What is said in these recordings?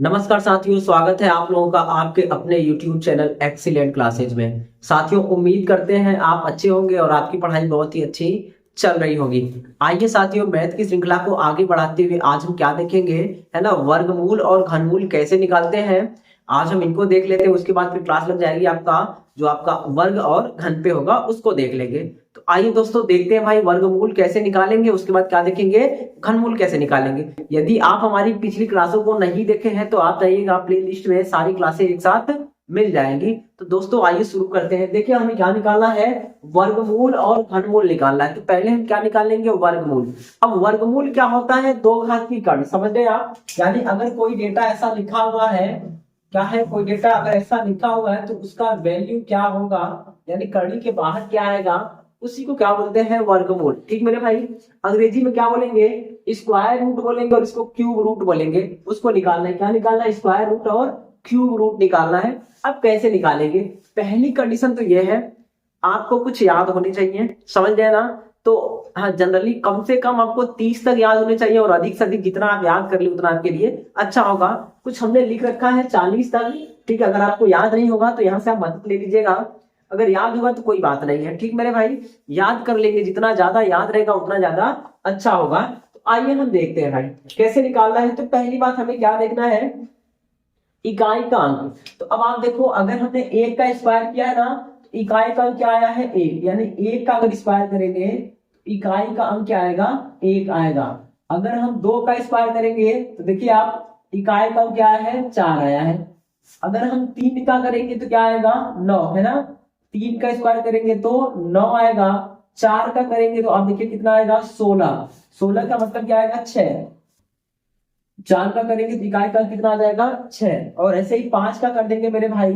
नमस्कार साथियों, स्वागत है आप लोगों का आपके अपने YouTube चैनल एक्सीलेंट क्लासेज में। साथियों, उम्मीद करते हैं आप अच्छे होंगे और आपकी पढ़ाई बहुत ही अच्छी चल रही होगी। आइए साथियों, मैथ की श्रृंखला को आगे बढ़ाते हुए आज हम क्या देखेंगे, है ना, वर्गमूल और घनमूल कैसे निकालते हैं। आज हम इनको देख लेते हैं, उसके बाद फिर क्लास लग जाएगी आपका जो आपका वर्ग और घन पे होगा उसको देख लेंगे। तो आइए दोस्तों देखते हैं भाई वर्गमूल कैसे निकालेंगे, उसके बाद क्या देखेंगे, घनमूल कैसे निकालेंगे। यदि आप हमारी पिछली क्लासों को नहीं देखे हैं तो आप जाइएगा प्लेलिस्ट में, सारी क्लासें एक साथ मिल जाएंगी। तो दोस्तों आइए शुरू करते हैं। देखिए हमें क्या निकालना है, वर्गमूल और घनमूल निकालना है। तो पहले हम क्या निकालेंगे, वर्गमूल। अब वर्गमूल क्या होता है, दो घात की कर्ण, समझ रहे आप। यानी अगर कोई डेटा ऐसा लिखा हुआ है, क्या है, कोई डेटा अगर ऐसा लिखा हुआ है तो उसका वैल्यू क्या होगा, यानी कड़ी के बाहर क्या आएगा, उसी को क्या बोलते हैं, वर्गमूल। ठीक मेरे भाई। अंग्रेजी में क्या बोलेंगे, स्क्वायर रूट बोलेंगे और इसको क्यूब रूट बोलेंगे। उसको निकालना है, क्या निकालना है, स्क्वायर रूट और क्यूब रूट निकालना है। अब कैसे निकालेंगे, पहली कंडीशन तो यह है आपको कुछ याद होनी चाहिए, समझ गए ना। तो हाँ, जनरली कम से कम आपको 30 तक याद होने चाहिए और अधिक से अधिक जितना आप याद कर ले उतना आपके लिए अच्छा होगा। कुछ हमने लिख रखा है 40 तक। ठीक है, अगर आपको याद नहीं होगा तो यहाँ से आप मदद ले लीजिएगा, अगर याद होगा तो कोई बात नहीं है। ठीक मेरे भाई, याद कर लेंगे, जितना ज्यादा याद रहेगा उतना ज्यादा अच्छा होगा। तो आइए हम देखते हैं भाई कैसे निकालना है। तो पहली बात हमें क्या देखना है, इकाई का अंक। तो अब आप देखो, अगर हमने एक का स्क्वायर किया है ना, तो इकाई का अंक क्या आया है, एक। यानी एक का अगर स्क्वायर करेंगे तो इकाई का अंक क्या आएगा, एक आएगा। अगर हम दो का स्क्वायर करेंगे तो देखिए आप, इकाई का अंक क्या है, चार आया है। अगर हम तीन का करेंगे तो क्या आएगा, नौ, है ना। तीन का स्क्वायर करेंगे तो नौ आएगा। चार का करेंगे तो आप देखिए कितना आएगा, 16। 16 का मतलब क्या आएगा, 6। चार का करेंगे तो इकाई का कितना आ जाएगा, 6। और ऐसे ही पांच का कर देंगे मेरे भाई,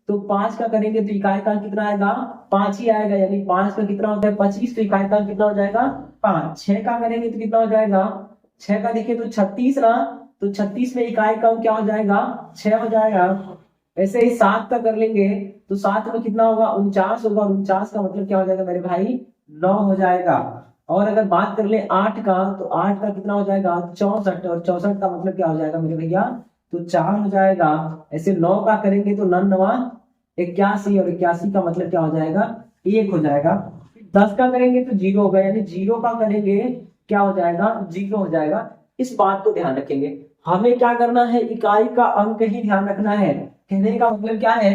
तो पांच का करेंगे तो इकाई का कितना आएगा, 5 ही आएगा। यानी पांच का कितना होता है, 25। तो इकाई का कितना हो जाएगा, 5। 6 का करेंगे तो कितना हो जाएगा, 6 का देखिए तो 36 ना। तो 36 में इकाई का क्या हो जाएगा, 6 हो जाएगा। ऐसे ही 7 का कर लेंगे तो 7 में कितना होगा, 49 होगा। 49 का मतलब क्या हो जाएगा मेरे भाई, 9 हो जाएगा। और अगर बात कर ले 8 का, तो 8 का कितना हो जाएगा, 64। और 64 का मतलब क्या हो जाएगा मेरे भैया, तो 4 हो जाएगा। ऐसे 9 का करेंगे तो 9 9 81। और 81 का मतलब क्या हो जाएगा, 1 हो जाएगा। 10 का करेंगे तो 0 होगा, यानी 0 का करेंगे क्या हो जाएगा, 0 हो जाएगा। इस बात को ध्यान रखेंगे, हमें क्या करना है, इकाई का अंक ही ध्यान रखना है। कहने का मतलब क्या है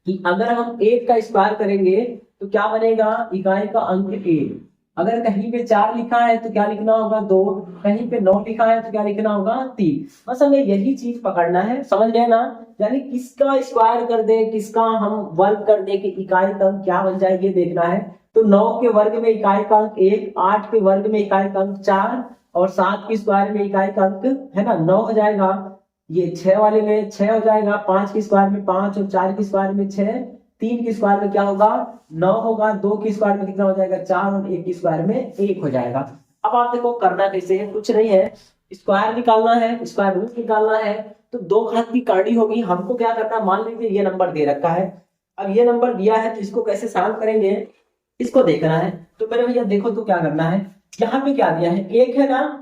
कि अगर हम एक का स्क्वायर करेंगे तो क्या बनेगा, इकाई का अंक एक। अगर कहीं पे 4 लिखा है तो क्या लिखना होगा, 2। कहीं पे 9 लिखा है तो क्या लिखना होगा, 3। बस हमें यही चीज पकड़ना है, समझ गए ना। यानी किसका स्क्वायर कर दे, किसका हम वर्ग कर दे कि इकाई का अंक क्या बन जाए, ये देखना है। तो 9 के वर्ग में इकाई का अंक 1, 8 के वर्ग में इकाई का अंक 4 और 7 के स्क्वायर में इकाई का अंक, है ना, 9 हो जाएगा। ये 6 वाले में 6 हो जाएगा, 5 के स्क्वायर में 5 और 4 के स्क्वायर में 6। 3 के स्क्वायर में क्या होगा, 9 होगा। 2 के स्क्वायर में कितना हो जाएगा, 4 और 1 के स्क्वायर में 1 हो जाएगा। अब आप देखो करना कैसे है, कुछ नहीं है, स्क्वायर निकालना है, स्क्वायर रूट निकालना है। तो दो घात की कड़ी होगी, हमको क्या करना है, मान लीजिए ये नंबर दे रखा है। अब ये नंबर दिया है तो इसको कैसे सॉल्व करेंगे, इसको देखना है। तो मेरे भैया देखो तो क्या करना है, यहाँ पे क्या दिया है, 1 है ना।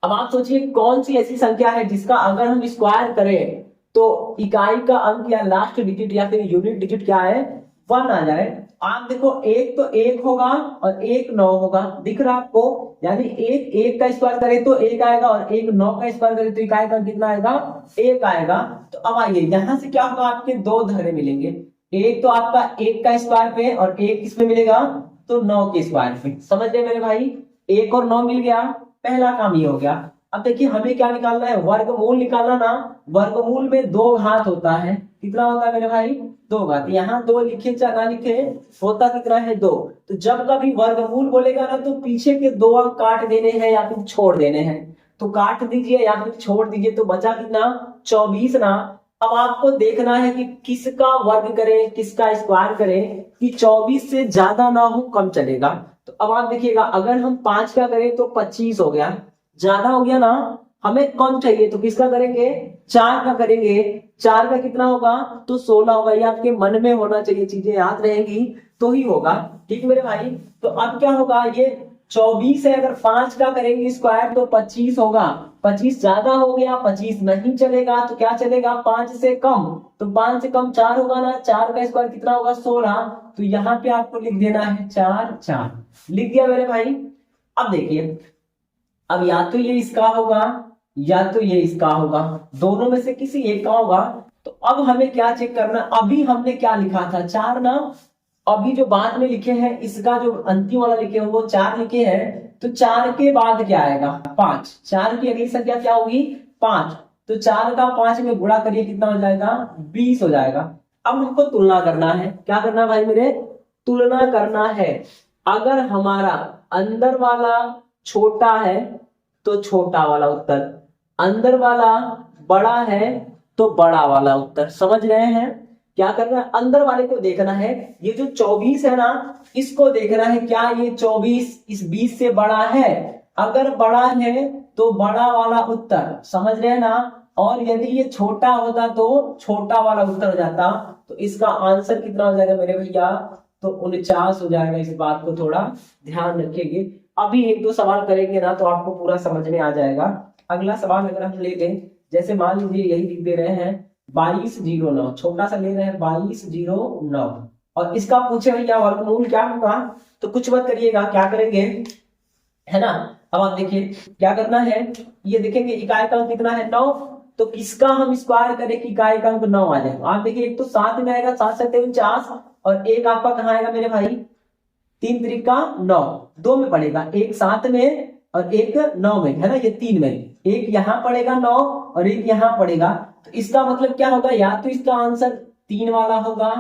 अब आप सोचिए कौन सी ऐसी संख्या है जिसका अगर हम स्क्वायर करें तो इकाई का अंक या लास्ट डिजिट या फिर यूनिट डिजिट क्या है, 1 आ जाए। आप देखो एक तो 1 होगा और एक 9 होगा, दिख रहा है आपको। यानी एक 1 का स्क्वायर करे तो 1 आएगा और एक 9 का स्क्वायर करे तो इकाई का अंक कितना आएगा, 1 आएगा। तो अब आइए यहाँ से क्या होगा, आपके दो धरे मिलेंगे। एक तो आपका 1 का स्क्वायर पे और एक किसमें मिलेगा, तो 9 के स्क्वायर पे। समझ गए मेरे भाई, 1 और 9 मिल गया, पहला काम ये हो गया। अब देखिए हमें क्या निकालना है, वर्गमूल निकालना ना। वर्गमूल में दो घात होता है, कितना होता है मेरे भाई, 2 घात। यहाँ 2 लिखे चाहे ना लिखे, होता कितना है, 2। तो जब कभी वर्गमूल बोलेगा ना तो पीछे के 2 अंक काट देने हैं या फिर छोड़ देने हैं। तो काट दीजिए या फिर छोड़ दीजिए, तो बचा कितना, 24 ना। अब आपको देखना है कि किसका वर्ग करें, किसका स्क्वायर करें कि 24 से ज्यादा ना हो, कम चलेगा। तो अब आप देखिएगा, अगर हम 5 का करें तो 25 हो गया, ज्यादा हो गया ना। हमें कम चाहिए तो किसका करेंगे, 4 का करेंगे। 4 का कितना होगा, तो 16 होगा। ये आपके मन में होना चाहिए, चीजें याद रहेंगी तो ही होगा। ठीक मेरे भाई, तो अब क्या होगा, ये 24 है, अगर 5 का करेंगे स्क्वायर तो 25 होगा। 25 ज्यादा हो गया, 25 नहीं चलेगा तो क्या चलेगा, 5 से कम, तो 5 से कम 4 होगा ना, 4 का स्क्वायर कितना होगा 16, तो यहाँ पे आपको लिख देना है 4 4। लिख दिया मेरे भाई। अब देखिए, अब या तो ये इसका होगा या तो ये इसका होगा, दोनों में से किसी एक का होगा। तो अब हमें क्या चेक करना, अभी हमने क्या लिखा था 4 ना, अभी जो बाद में लिखे हैं इसका जो अंतिम वाला लिखे हैं वो 4 लिखे हैं, तो 4 के बाद क्या आएगा 5, 4 की अगली संख्या क्या होगी 5, तो 4 का 5 में गुणा करिए कितना हो जाएगा 20 हो जाएगा। अब हमको तुलना करना है, क्या करना भाई मेरे, तुलना करना है। अगर हमारा अंदर वाला छोटा है तो छोटा वाला उत्तर, अंदर वाला बड़ा है तो बड़ा वाला उत्तर। समझ रहे हैं, क्या करना है, अंदर वाले को देखना है। ये जो 24 है ना, इसको देखना है क्या ये 24 इस 20 से बड़ा है, अगर बड़ा है तो बड़ा वाला उत्तर। समझ रहे हैं ना, और यदि ये छोटा होता तो छोटा वाला उत्तर हो जाता। तो इसका आंसर कितना हो जाएगा मेरे भैया, तो 49 हो जाएगा। इस बात को थोड़ा ध्यान रखिएगा। अभी एक दो सवाल करेंगे ना तो आपको पूरा समझ में आ जाएगा। अगला सवाल अगर हम ले लें, जैसे मान लीजिए यही लिख दे रहे हैं 2209, छोटा सा ले रहे हैं 2209, और इसका पूछे भैया वर्गमूल क्या होगा, तो कुछ मत करिएगा, क्या करेंगे है ना। अब आप देखिए क्या करना है, ये देखेंगे इकाई का अंक कितना है 9, तो किसका हम स्क्वायर करें कि इकाई का अंक 9 आ जाए। आप देखिए एक तो 7 में आएगा, 7 7 49, और एक आपका कहाँ आएगा मेरे भाई 3 त्रिका 9, 2 में पड़ेगा, एक 7 में और एक 9 में, है ना, ये 3 में, एक यहाँ पड़ेगा 9 और एक यहाँ पड़ेगा। तो इसका मतलब क्या होगा, या तो इसका आंसर 3 वाला होगा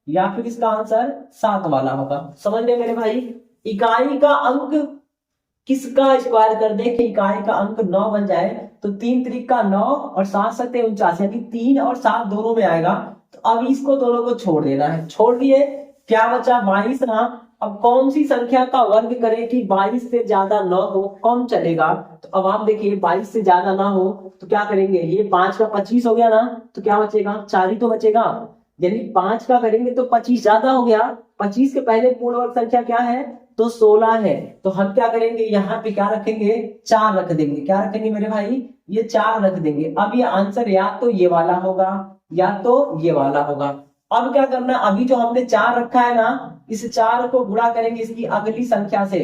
या फिर इसका आंसर 7 वाला होगा। समझ रहे मेरे भाई, इकाई का अंक किसका स्क्वायर कर दे कि इकाई का अंक 9 बन जाए, तो 3 त्रिका 9 और 7 7 49, यानी 3 और 7 दोनों में आएगा। तो अब इसको दोनों को छोड़ देना है, छोड़ दिए, क्या बचा 22 ना। अब कौन सी संख्या का वर्ग करें कि 22 से ज्यादा न हो, कम चलेगा। तो अब आप देखिए 22 से ज्यादा ना हो तो क्या करेंगे, ये 5 का 25 हो गया ना, तो क्या बचेगा 4 ही तो बचेगा, यानी 5 का करेंगे तो 25 ज्यादा हो गया। 25 के पहले पूर्ण वर्ग संख्या क्या है, तो 16 है। तो हम क्या करेंगे, यहाँ पे क्या रखेंगे 4 रख देंगे, क्या रखेंगे मेरे भाई, ये 4 रख देंगे। अब ये आंसर या तो ये वाला होगा या तो ये वाला होगा। अब क्या करना, अभी जो हमने 4 रखा है ना, इस 4 को गुणा करेंगे इसकी अगली संख्या से।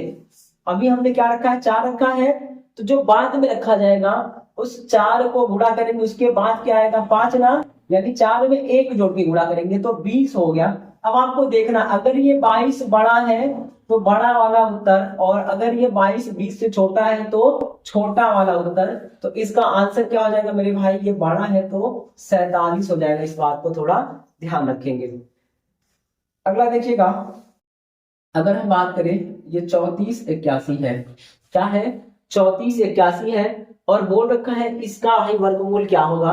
अभी हमने क्या रखा है 4 रखा है, तो जो बाद में रखा जाएगा उस 4 को गुणा करेंगे, उसके बाद क्या आएगा 5 ना, यानी 4 में 1 जोड़ के गुणा करेंगे तो 20 हो गया। अब आपको देखना, अगर ये 22 बड़ा है तो बड़ा वाला उत्तर, और अगर ये 22 20 से छोटा है तो छोटा वाला उत्तर। तो इसका आंसर क्या हो जाएगा मेरे भाई, ये बड़ा है तो 47 हो जाएगा। इस बात को थोड़ा ध्यान रखेंगे। अगला देखिएगा, अगर हम बात करें ये 34 81 है, क्या है 34 81 है, और बोल रखा है इसका भाई वर्गमूल क्या होगा।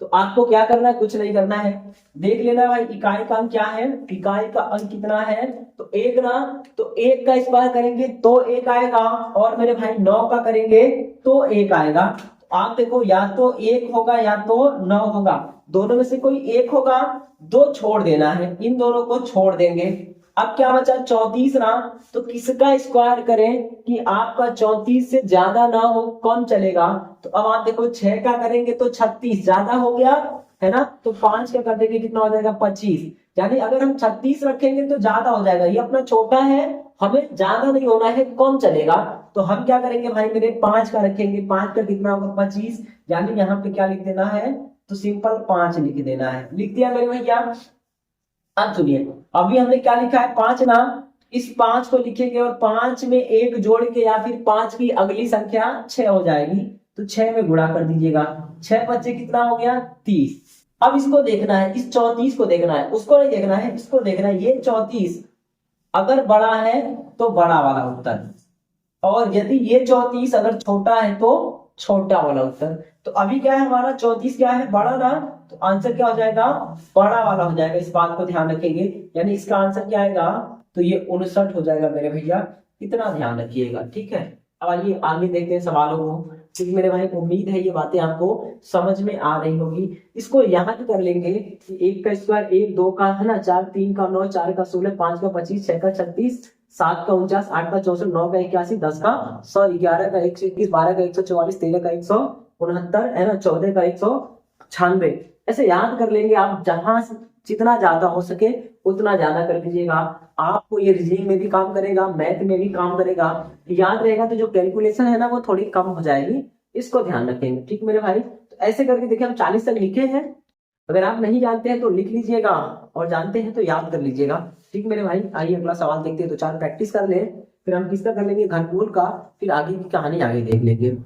तो आपको क्या करना है, कुछ नहीं करना है, देख लेना भाई इकाई का अंक क्या है, इकाई का अंक कितना है, तो 1 ना, तो 1 का स्क्वायर करेंगे तो 1 आएगा, और मेरे भाई 9 का करेंगे तो 1 आएगा। तो आप देखो या तो 1 होगा या तो 9 होगा, दोनों में से कोई एक होगा, 2 छोड़ देना है, इन दोनों को छोड़ देंगे। अब क्या बचा 34 ना, तो किसका स्क्वायर करें कि आपका 34 से ज्यादा ना हो, कम चलेगा। तो अब आप देखो 6 का करेंगे तो 36 ज्यादा हो गया, है ना, तो 5 का कर देंगे कितना हो जाएगा 25, यानी अगर हम 36 रखेंगे तो ज्यादा हो जाएगा, ये अपना छोटा है, हमें ज्यादा नहीं होना है, कम चलेगा। तो हम क्या करेंगे भाई मेरे 5 का रखेंगे, 5 का कितना होगा 25, यानी यहाँ पे क्या लिख देना है, तो सिंपल 5 लिख देना है। लिख दिया मेरे भैया। अब सुनिए, अभी हमने क्या लिखा है 5 ना, इस 5 को लिखेंगे और 5 में 1 जोड़ के या फिर 5 की अगली संख्या 6 हो जाएगी, तो 6 में गुणा कर दीजिएगा, 6 बच्चे कितना हो गया 30। अब इसको देखना है, इस 34 को देखना है, उसको नहीं देखना है, इसको देखना है। ये 34 अगर बड़ा है तो बड़ा वाला उत्तर, और यदि ये 34 अगर छोटा है तो छोटा वाला उत्तर। तो अभी क्या है हमारा 34 क्या है बड़ा ना, तो आंसर क्या हो जाएगा बड़ा वाला हो जाएगा। इस बात को ध्यान रखेंगे, यानी इसका आंसर क्या आएगा, तो ये 59 हो जाएगा मेरे भैया, इतना ध्यान रखिएगा, ठीक है। अब आइए आगे देखते हैं सवालों को, क्योंकि मेरे भाई उम्मीद है ये बातें आपको समझ में आ रही होगी। इसको यहाँ भी कर लेंगे कि 1 का स्क्वायर 1, 2 का है ना 4, 3 का 9, 4 का 16, 5 का 25, 6 का 36, 7 का 49, 8 का 64, 9 का 81, 10 का 100, 11 का 121, 12 का 144, 13 का 169 है ना, 14 का 196। ऐसे याद कर लेंगे आप, जहां जितना ज्यादा हो सके उतना ज्यादा कर लीजिएगा। आपको ये रीजनिंग में भी काम करेगा, मैथ में भी काम करेगा, याद रहेगा। तो जो कैलकुलेशन है ना वो थोड़ी कम हो जाएगी, इसको ध्यान रखेंगे। ठीक मेरे भाई, तो ऐसे करके देखिए हम 40 तक लिखे हैं। अगर आप नहीं जानते हैं तो लिख लीजिएगा, और जानते हैं तो याद कर लीजिएगा। ठीक मेरे भाई, आइए अगला सवाल देखते हैं। तो 4 प्रैक्टिस कर ले, फिर हम किसका कर लेंगे, घनमूल का, फिर आगे की कहानी आगे देख लेंगे।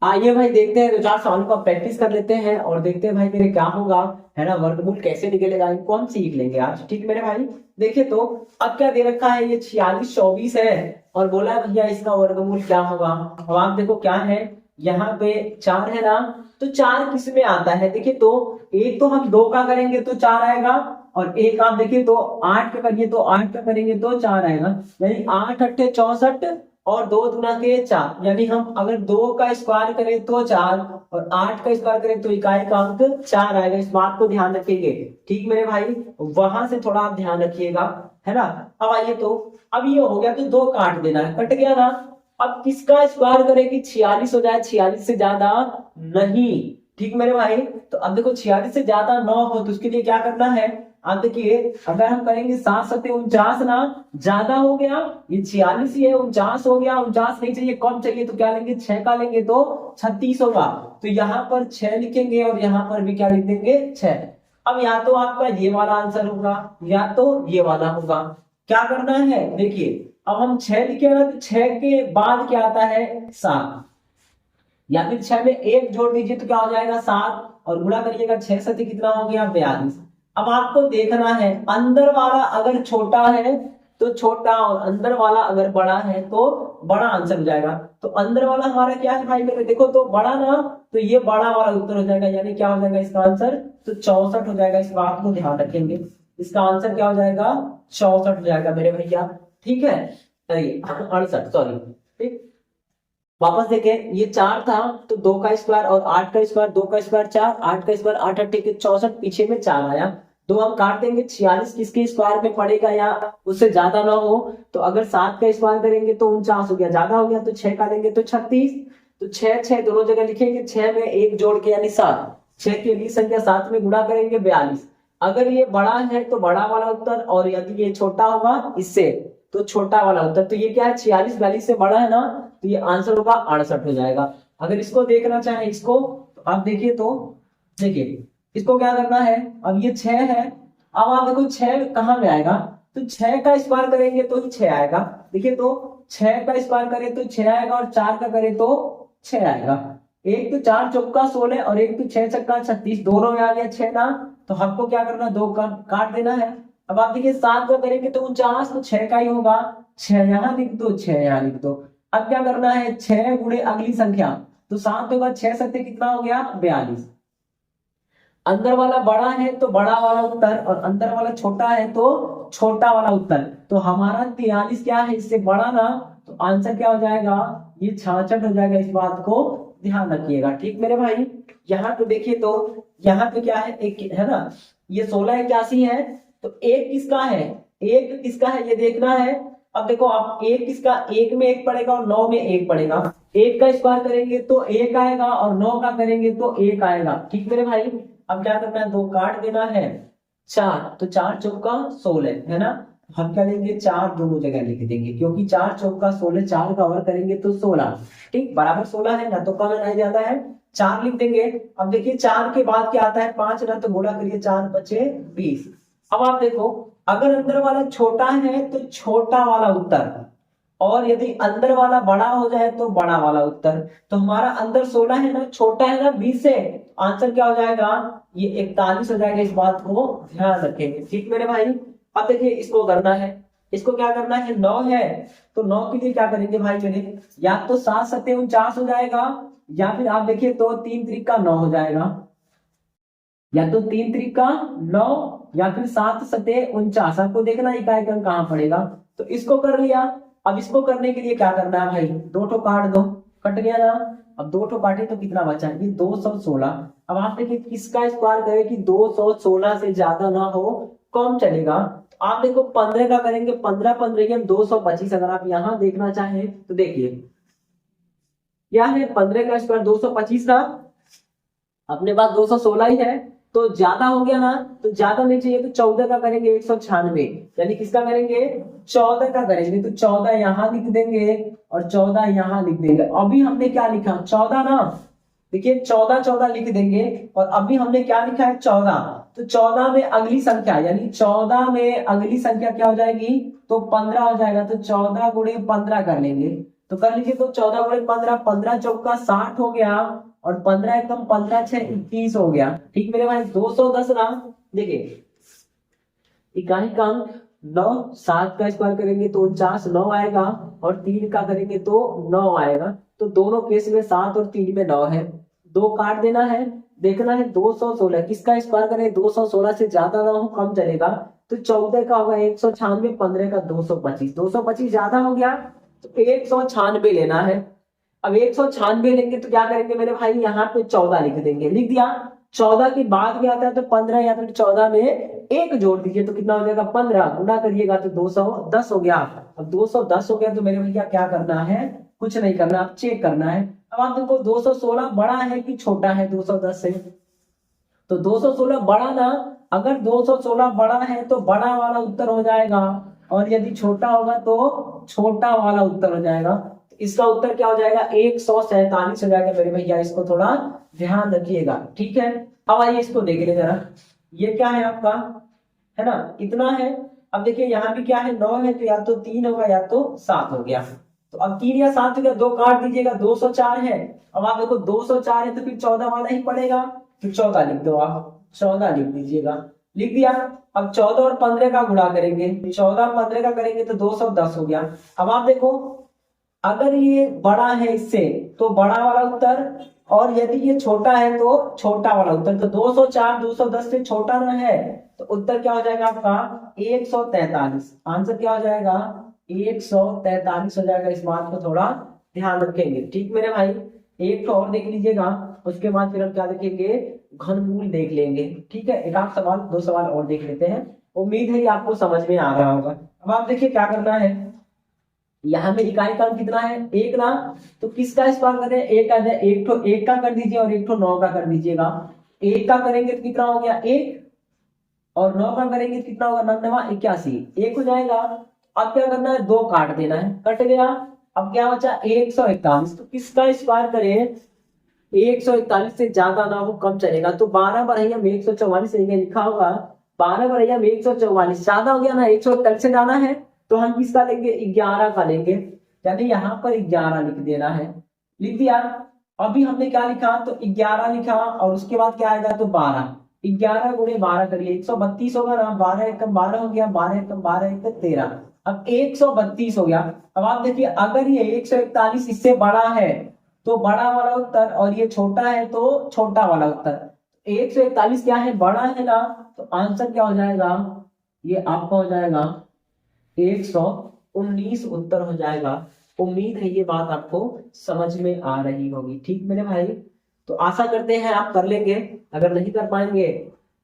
आइए भाई देखते हैं, तो 4 सवालों का प्रैक्टिस कर लेते हैं और देखते हैं भाई मेरे क्या होगा, है ना, वर्गमूल कैसे निकलेगा, इनको हम सीख लेंगे आज। ठीक मेरे भाई, देखिए तो अब क्या दे रखा है, ये 46 24 है, और बोला है भैया इसका वर्गमूल क्या होगा। अब आप देखो क्या है, यहाँ पे 4 है ना, तो 4 किस में आता है, देखिए तो एक तो हम 2 का करेंगे तो 4 आएगा, और एक आप देखिए तो 8 का करिए तो 8 का करेंगे तो 4 आएगा, यानी 8 अट्ठे 64, और 2 दूना के 4, यानी हम अगर 2 का स्क्वायर करें तो 4, और 8 का स्क्वायर करें तो इकाई का अंक 4 आएगा। इस बात को ध्यान रखेंगे। ठीक मेरे भाई, वहां से थोड़ा आप ध्यान रखिएगा, है ना। अब आइए तो, अब ये हो गया तो 2 काट देना है, कट गया ना। अब किसका स्क्वायर करें कि 46 हो जाए, 46 से ज्यादा नहीं। ठीक मेरे भाई, तो अब देखो 46 से ज्यादा 9 हो तो उसके लिए क्या करना है, आप देखिए अगर हम करेंगे 7 सत्ते 49 ना, ज्यादा हो गया, ये 46 ही है, 49 हो गया, 49 नहीं चाहिए, कम चाहिए, तो क्या लेंगे, 6 का लेंगे तो 36 होगा। तो यहाँ पर 6 लिखेंगे और यहाँ पर भी क्या लिख देंगे, 6। अब या तो आपका ये वाला आंसर होगा या तो ये वाला होगा। क्या करना है, देखिए अब हम 6 लिखे ना, तो 6 के बाद क्या आता है, 7, या फिर 6 में 1 जोड़ दीजिए तो क्या हो जाएगा, 7, और गुणा करिएगा 6 सत्ते कितना हो गया, 42। अब आपको देखना है, अंदर वाला अगर छोटा है तो छोटा, और अंदर वाला अगर बड़ा है तो बड़ा आंसर हो जाएगा। तो अंदर वाला हमारा क्या है भाई मेरे, देखो तो बड़ा ना, तो ये बड़ा वाला उत्तर हो जाएगा, यानी क्या हो जाएगा इसका आंसर, तो 64 हो जाएगा। इस बात को ध्यान रखेंगे, इसका आंसर क्या हो जाएगा, 64 हो जाएगा मेरे भैया। ठीक है, 68 सॉरी। ठीक, वापस देखें, ये 4 था तो 2 का स्क्वायर और 8 का स्क्वायर, 2 का स्क्वायर 4, 8 का स्क्वायर 8 8 के 64, पीछे में 4 आया। तो हम काट देंगे, 46 किसके स्क्वायर में पड़ेगा या उससे ज्यादा ना हो, तो अगर 7 का स्क्वायर करेंगे तो 49 हो गया, ज्यादा हो गया तो 6 का लेंगे तो 36। तो 6 6 दोनों जगह लिखेंगे, 6 में 1 जोड़ के यानी 7, 6 की अगली संख्या 7 में गुणा करेंगे 42। अगर ये बड़ा है तो बड़ा वाला उत्तर, और यदि ये छोटा होगा इससे तो छोटा वाला उत्तर। तो ये क्या है, 46 42 से बड़ा है ना, तो ये आंसर होगा 68 हो जाएगा। अगर इसको देखना चाहे इसको, तो आप देखिए तो, देखिए इसको क्या करना है, अब ये 6 है, अब आप देखो 6 कहाँ में आएगा, तो 6 का स्क्वायर करेंगे तो ही 6 आएगा। देखिए तो 6 का स्क्वायर करें तो 6 आएगा, और 4 का करें तो 6 आएगा। एक तो 4 चौका 16, और एक तो 6 छक्का 36, दोनों में आ गया 6 ना, तो हमको क्या करना, 2 का काट देना है। अब आप देखिए 7 का करेंगे तो 49, तो 6 का ही होगा, 6 यहाँ लिख दो, 6 यहाँ लिख दो। अब क्या करना है, 6 गुणे अगली संख्या, तो 7 होगा, 6 सत्ते कितना हो गया, 42। अंदर वाला बड़ा है तो बड़ा वाला उत्तर, और अंदर वाला छोटा है तो छोटा वाला उत्तर। तो हमारा 43 क्या है, इससे बड़ा ना, तो आंसर क्या हो जाएगा, ये 66 हो जाएगा। इस बात को ध्यान रखिएगा। ठीक मेरे भाई, यहाँ पे देखिए तो, यहाँ पे क्या है, एक है ना, ये 16 81 है, तो एक किसका है, एक किसका है ये देखना है। अब देखो आप, एक किसका, एक में 1 पड़ेगा और 9 में 1 पड़ेगा, 1 का स्क्वायर करेंगे तो 1 आएगा, और 9 का करेंगे तो 1 आएगा। ठीक मेरे भाई, अब क्या करना है, 2 काट देना है, 4, तो 4 चौका 16 है ना, हम क्या लेंगे, 4 दोनों जगह लिख देंगे, क्योंकि 4 चौका 16, 4 का और करेंगे तो 16, ठीक बराबर 16 है ना, तो कम नहीं जाता है, 4 लिख देंगे। अब देखिए 4 के बाद क्या आता है, 5 ना, तो गुणा करिए, 4 बचे 20। अब आप देखो, अगर अंदर वाला छोटा है तो छोटा वाला उत्तर, और यदि अंदर वाला बड़ा हो जाए तो बड़ा वाला उत्तर। तो हमारा अंदर 16 है ना, छोटा है ना 20 से, आंसर क्या हो जाएगा, ये 41 हो जाएगा। इस बात को ध्यान रखेंगे। ठीक मेरे भाई, अब देखिए इसको करना है, इसको क्या करना है, 9 है, तो 9 के लिए क्या करेंगे भाई मेरे, या तो 7 सत्ते 49 हो जाएगा, या फिर आप देखिए तो 3 त्रिक का 9 हो जाएगा, या तो 3 त्रिक का 9, या फिर 7 सत्ते 49। आपको देखना इकाई का कहाँ पड़ेगा, तो इसको कर लिया। अब इसको करने के लिए क्या करना है भाई, 2 तो काट दो, कट गया ना। अब 2 ठो काटे तो कितना बचा, ये 216। अब आप देखिए किसका स्क्वायर करें कि 216 से ज्यादा ना हो, कम चलेगा। तो आप देखो 15 का करेंगे, 15 15 हम 225। अगर आप यहाँ देखना चाहें तो देखिए क्या है, 15 का स्क्वायर 225 ना, अपने पास 216 ही है, तो ज्यादा हो गया ना, तो ज्यादा नहीं चाहिए तो 14 का करेंगे 196, यानी किसका करेंगे 14 का करेंगे, तो 14 यहाँ लिख देंगे और 14 यहाँ लिख देंगे। अभी हमने क्या लिखा 14 ना, देखिए 14 14 लिख देंगे, और अभी हमने क्या लिखा है 14, तो 14 में अगली संख्या, यानी 14 में अगली संख्या क्या हो जाएगी, तो 15 हो जाएगा, तो 14 गुणे 15 कर लेंगे, तो कर लीजिए, तो 14 गुणे 15, 15 चौका 60 हो गया, और 15 एकदम 15 6 21 हो गया। ठीक मेरे भाई, 210 ना, देखिए इकाई का अंक 9, 7 का स्क्वायर करेंगे तो 49, 9 आएगा, और 3 का करेंगे तो 9 आएगा, तो दोनों केस में 7 और 3 में 9 है, 2 काट देना है, देखना है 216 किसका स्क्वायर करें, 216 से ज्यादा ना हो, कम चलेगा, तो 14 का होगा 196, 15 का 225, 225 ज्यादा हो गया तो 196 लेना है। अब 196 लेंगे तो क्या करेंगे मेरे भाई, यहाँ पे 14 लिख देंगे, लिख दिया, 14 के बाद क्या आता है तो 15, या फिर 14 में एक जोड़ दीजिए तो कितना हो जाएगा 15, गुना करिएगा तो 210 हो गया। अब 210 हो गया तो मेरे भैया क्या करना है, कुछ नहीं करना, आप चेक करना है। अब आप देखो 216 बड़ा है कि छोटा है 210 से, तो 216 बड़ा ना, अगर 216 बड़ा है तो बड़ा वाला उत्तर हो जाएगा, और यदि छोटा होगा तो छोटा वाला उत्तर हो जाएगा। तो इसका उत्तर क्या हो जाएगा 147 हो जाएगा मेरे भैया, इसको थोड़ा ध्यान रखिएगा, ठीक है। अब आइए इसको देख ले जरा, ये क्या है आपका, है ना, इतना है। अब देखिए यहाँ भी क्या है 9 है, तो या तो 3 होगा या तो 7 हो गया, तो अब 3 या 7 हो गया, 2 काट दीजिएगा, 204 है। अब आप देखो 204 है तो फिर 14 वाला ही पड़ेगा, तो 14 लिख दो, आप 14 लिख दीजिएगा, लिख दिया। अब 14 और 15 का गुणा करेंगे, 14 और 15 का करेंगे तो 210 हो गया। अब आप देखो अगर ये बड़ा है इससे तो बड़ा वाला उत्तर, और यदि ये छोटा है तो छोटा वाला उत्तर, तो 204 210 से छोटा ना है, तो उत्तर क्या हो जाएगा आपका 143। आंसर क्या हो जाएगा 143 हो जाएगा। इस बात को थोड़ा ध्यान रखेंगे, ठीक मेरे भाई। एक तो और देख लीजिएगा, उसके बाद फिर हम क्या देखेंगे, घनमूल देख लेंगे, ठीक है। एक आध सवाल, 2 सवाल और देख लेते हैं, उम्मीद है आपको समझ में आ रहा होगा। अब आप देखिए क्या करना है, यहाँ में इकाई का अंक कितना है 1 ना, तो किसका स्क्वायर करें, एक आ जाए, एक तो 1 का कर दीजिए और एक तो 9 का कर दीजिएगा। 1 का करेंगे तो कितना हो गया 1, और 9 का करेंगे तो कितना होगा 9 9 81, 1 हो जाएगा। अब क्या करना है 2 काट देना है, कट गया। अब क्या बचा 141, तो किसका स्क्वायर करें 141 से ज्यादा ना हो, कम चलेगा, तो 12 बढ़ैया में 144 लिखा होगा, 12 बढ़ैया में 144 ज्यादा हो गया ना, 141 से जाना है तो हम किसका लेंगे 11 का लेंगे, यानी यहाँ पर 11 लिख देना है, लिख दिया। अभी हमने क्या लिखा, तो 11 लिखा, और उसके बाद क्या आएगा तो 12, 11 गुणे 12 करिए 132 होगा ना, 12 एकम 12 हो गया, 12 एकम 12 एक 13, अब 132 हो गया। अब आप देखिए अगर ये 141 इससे बड़ा है तो बड़ा वाला उत्तर, और ये छोटा है तो छोटा वाला उत्तर। 141 क्या है बड़ा है ना, तो आंसर क्या हो जाएगा, ये आपका हो जाएगा 119 उत्तर हो जाएगा। उम्मीद है ये बात आपको समझ में आ रही होगी, ठीक मेरे भाई। तो आशा करते हैं आप कर लेंगे, अगर नहीं कर पाएंगे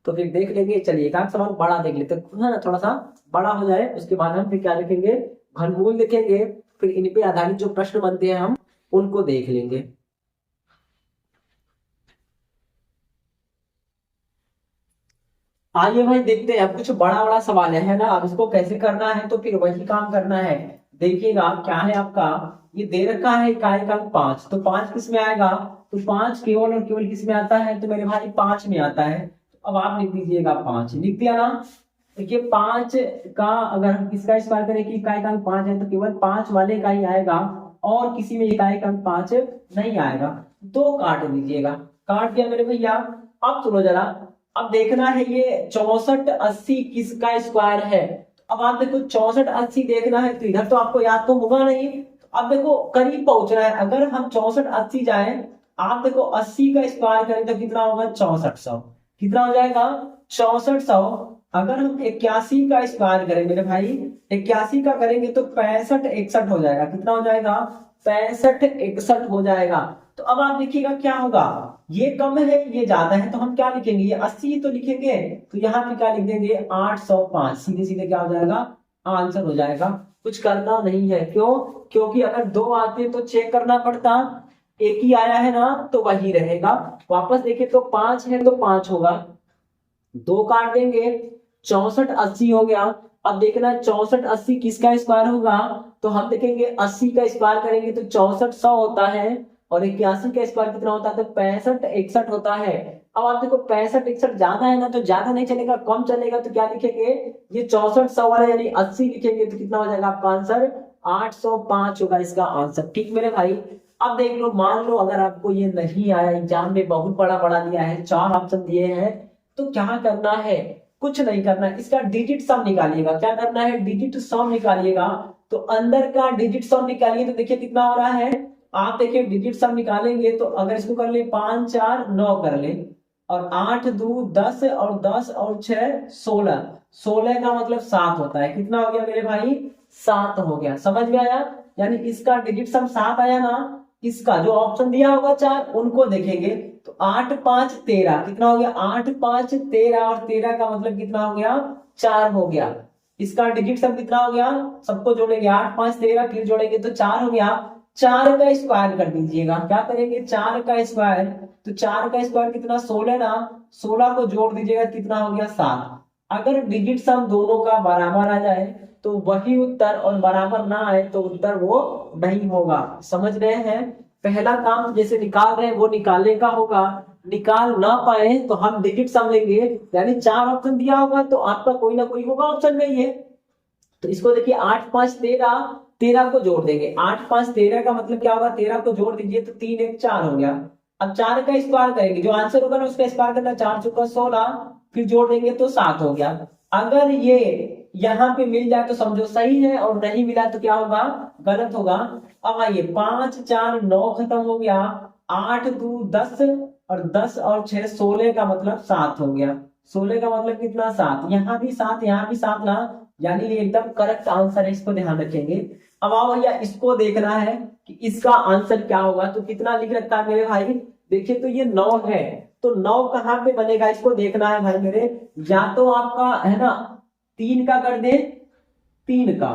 तो फिर देख लेंगे। चलिए एक आध सवाल बड़ा देख लेते हैं, है ना, थोड़ा सा बड़ा हो जाए, उसके बाद हम फिर क्या देखेंगे, घनमूल देखेंगे, फिर इन पे आधारित जो प्रश्न बनते हैं हम उनको देख लेंगे। आइए भाई देखते हैं, अब कुछ बड़ा बड़ा सवाल है ना, अब इसको कैसे करना है तो फिर वही काम करना है। देखिएगा क्या है आपका, ये दे रखा है इकाई का 5, तो 5 किस में आएगा, तो 5 केवल और केवल किस में आता है, तो मेरे भाई 5 में आता है। तो अब आप लिख दीजिएगा 5, लिख दिया ना। देखिए 5 का अगर हम किसका स्क्वायर करें कि इकाई का 5 है, तो केवल 5 वाले का ही आएगा, और किसी में इकाई का 5 नहीं आएगा। 2 काट दीजिएगा, काट दिया मेरे भैया। अब सुनो जरा, अब देखना है ये 64 80 किसका स्क्वायर है। अब आप देखो 64 80 देखना है, तो इधर तो आपको याद तो होगा नहीं, तो अब देखो करीब पहुंचना है। अगर हम 64 80 जाए, आप देखो 80 का स्क्वायर करें तो कितना होगा 6400, कितना हो जाएगा 6400, अगर हम 81 का स्क्वायर करें मेरे भाई, 81 का करेंगे तो 65 61 हो जाएगा। कितना हो जाएगा? 65 61 हो जाएगा। तो अब आप देखिएगा क्या होगा, ये कम है ये ज्यादा है, तो हम क्या लिखेंगे, ये 80 तो लिखेंगे, तो यहाँ पे क्या लिख देंगे 805, सीधे सीधे क्या हो जाएगा, आंसर हो जाएगा। कुछ करना नहीं है, क्यों? क्योंकि अगर दो आते तो चेक करना पड़ता, एक ही आया है ना तो वही रहेगा। वापस देखें तो 5 है तो 5 होगा, दो काट देंगे, 64 80 हो गया। अब देखना 64 80 किसका स्क्वायर होगा, तो हम देखेंगे 80 का स्क्वायर करेंगे तो 64 100 होता है, और 81 का स्क्वायर कितना होता है, तो 65 61 होता है। अब आप देखो 65 61 ज्यादा है ना, तो ज्यादा नहीं चलेगा, कम चलेगा, तो क्या लिखेंगे, ये 64 100 वाला यानी 80 लिखेंगे, तो कितना हो जाएगा आपका आंसर, 805 होगा इसका आंसर। ठीक मेरे भाई। अब देख लो, मान लो अगर आपको ये नहीं आया, एग्जाम में बहुत बड़ा बड़ा दिया है, 4 ऑप्शन दिए हैं, तो क्या करना है, कुछ नहीं करना है, इसका डिजिट सम निकालिएगा। क्या करना है, डिजिट सम निकालिएगा। तो अंदर का डिजिट सम निकालिए, तो देखिए कितना हो रहा है, आप देखिए डिजिट सम निकालेंगे तो अगर इसको कर ले 5 4 9 कर ले, और 8 2 10, और 10 और 6 16, 16 का मतलब 7 होता है। कितना हो गया मेरे भाई, 7 हो गया। समझ में आया? यानी इसका डिजिट सम 7 आया ना, इसका जो ऑप्शन दिया होगा 4 उनको देखेंगे, तो 8 5 13, कितना हो गया, 8 5 13, और 13 का मतलब कितना हो गया, 4 हो गया। इसका डिजिट सम कितना हो गया, सबको जोड़ेंगे 8 5 13, फिर जोड़ेंगे तो 4 हो गया। 4 का स्क्वायर कर दीजिएगा। क्या करेंगे, 4 का स्क्वायर, तो 4 का स्क्वायर कितना, 16 ना, 16 को जोड़ दीजिएगा, कितना हो गया 7। अगर डिजिट सम दोनों का बराबर आ जाए तो वही उत्तर, और बराबर ना आए तो उत्तर वो नहीं होगा। समझ रहे हैं? पहला काम जैसे निकाल रहे हैं वो निकालने का होगा, निकाल ना पाए तो हम डिजिट सम लेंगे, यानी 4 ऑप्शन दिया होगा तो आपका कोई ना कोई होगा ऑप्शन में ये। तो इसको देखिए 8 5 13, 13 को जोड़ देंगे, 8 5 13 का मतलब क्या होगा, 13 को जोड़ दीजिए तो 3 1 4 हो गया। अब 4 का स्क्वायर करेंगे, जो आंसर होगा ना उसका स्क्वायर करना, 4 चौका 16, फिर जोड़ देंगे तो 7 हो गया। अगर ये यहाँ पे मिल जाए तो समझो सही है, और नहीं मिला तो क्या होगा, गलत होगा। अब आइए 5 4 9 खत्म हो गया, 8 2 10, और 10 और 6 16 का मतलब 7 हो गया। 16 का मतलब कितना, 7, यहाँ भी 7 यहाँ भी 7 ना, यानी ये एकदम करेक्ट आंसर है, इसको ध्यान रखेंगे। अब आओ भैया इसको देखना है कि इसका आंसर क्या होगा। तो कितना लिख रखा है मेरे भाई, देखिए तो ये 9 है, तो 9 कहाँ पे बनेगा इसको देखना है भाई मेरे। या तो आपका है ना 3 का कर दे, 3 का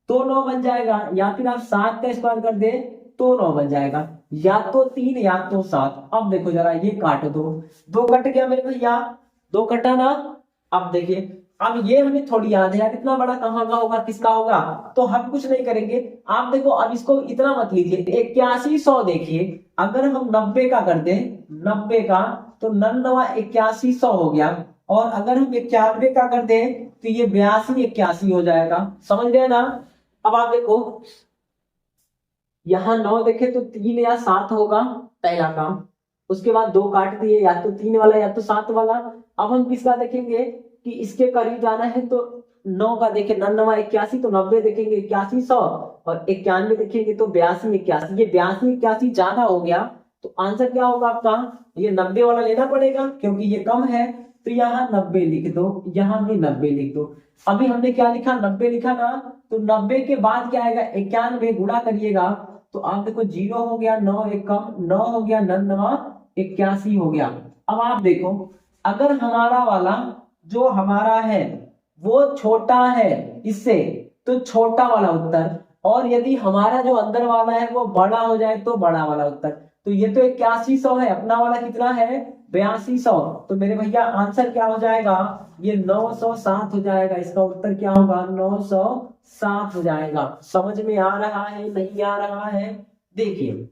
तो 9 बन जाएगा, या फिर आप 7 का स्क्वायर कर दे तो 9 बन जाएगा, या तो 3 या तो 7। अब देखो जरा ये काट दो, 2 कट गया मेरे भैया, 2 कटा ना। अब देखिए, अब ये हमें थोड़ी याद है यार, इतना बड़ा कहाँ का होगा, किसका होगा, तो हम कुछ नहीं करेंगे। आप देखो अब इसको इतना मत लीजिए, 81 100 देखिए, अगर हम 90 का कर दें, 90 का तो 99 81 100 हो गया, और अगर हम 91 का कर दें तो ये 82 81 हो जाएगा। समझ गए ना? अब आप देखो यहाँ 9 देखे तो 3 या 7 होगा, पहला काम। उसके बाद 2 काट दिए, या तो 3 वाला या तो 7 वाला। अब हम किसका देखेंगे कि इसके करीब जाना है, तो 9 का देखे 99 81, तो 90 देखेंगे 81 100, और 91 देखेंगे तो 82 81। ये 82 81 ज्यादा हो गया, तो आंसर क्या होगा आपका, ये 90 वाला लेना पड़ेगा क्योंकि ये कम है। तो यहाँ 90 लिख दो, यहाँ भी 90 लिख दो। अभी हमने क्या लिखा, 90 लिखा ना, तो 90 के बाद क्या आएगा, 91 गुणा करिएगा, तो आप देखो 0 हो गया, 9 1 कम, 9 हो गया, 99 81 हो गया। अब आप देखो अगर हमारा वाला जो हमारा है वो छोटा है इससे, तो छोटा वाला उत्तर, और यदि हमारा जो अंदर वाला है वो बड़ा हो जाए तो बड़ा वाला उत्तर। तो ये तो 81 100 है, अपना वाला कितना है 82 100, तो मेरे भैया आंसर क्या हो जाएगा, ये 907 हो जाएगा। इसका उत्तर क्या होगा, 907 हो जाएगा। समझ में आ रहा है, नहीं आ रहा है? देखिए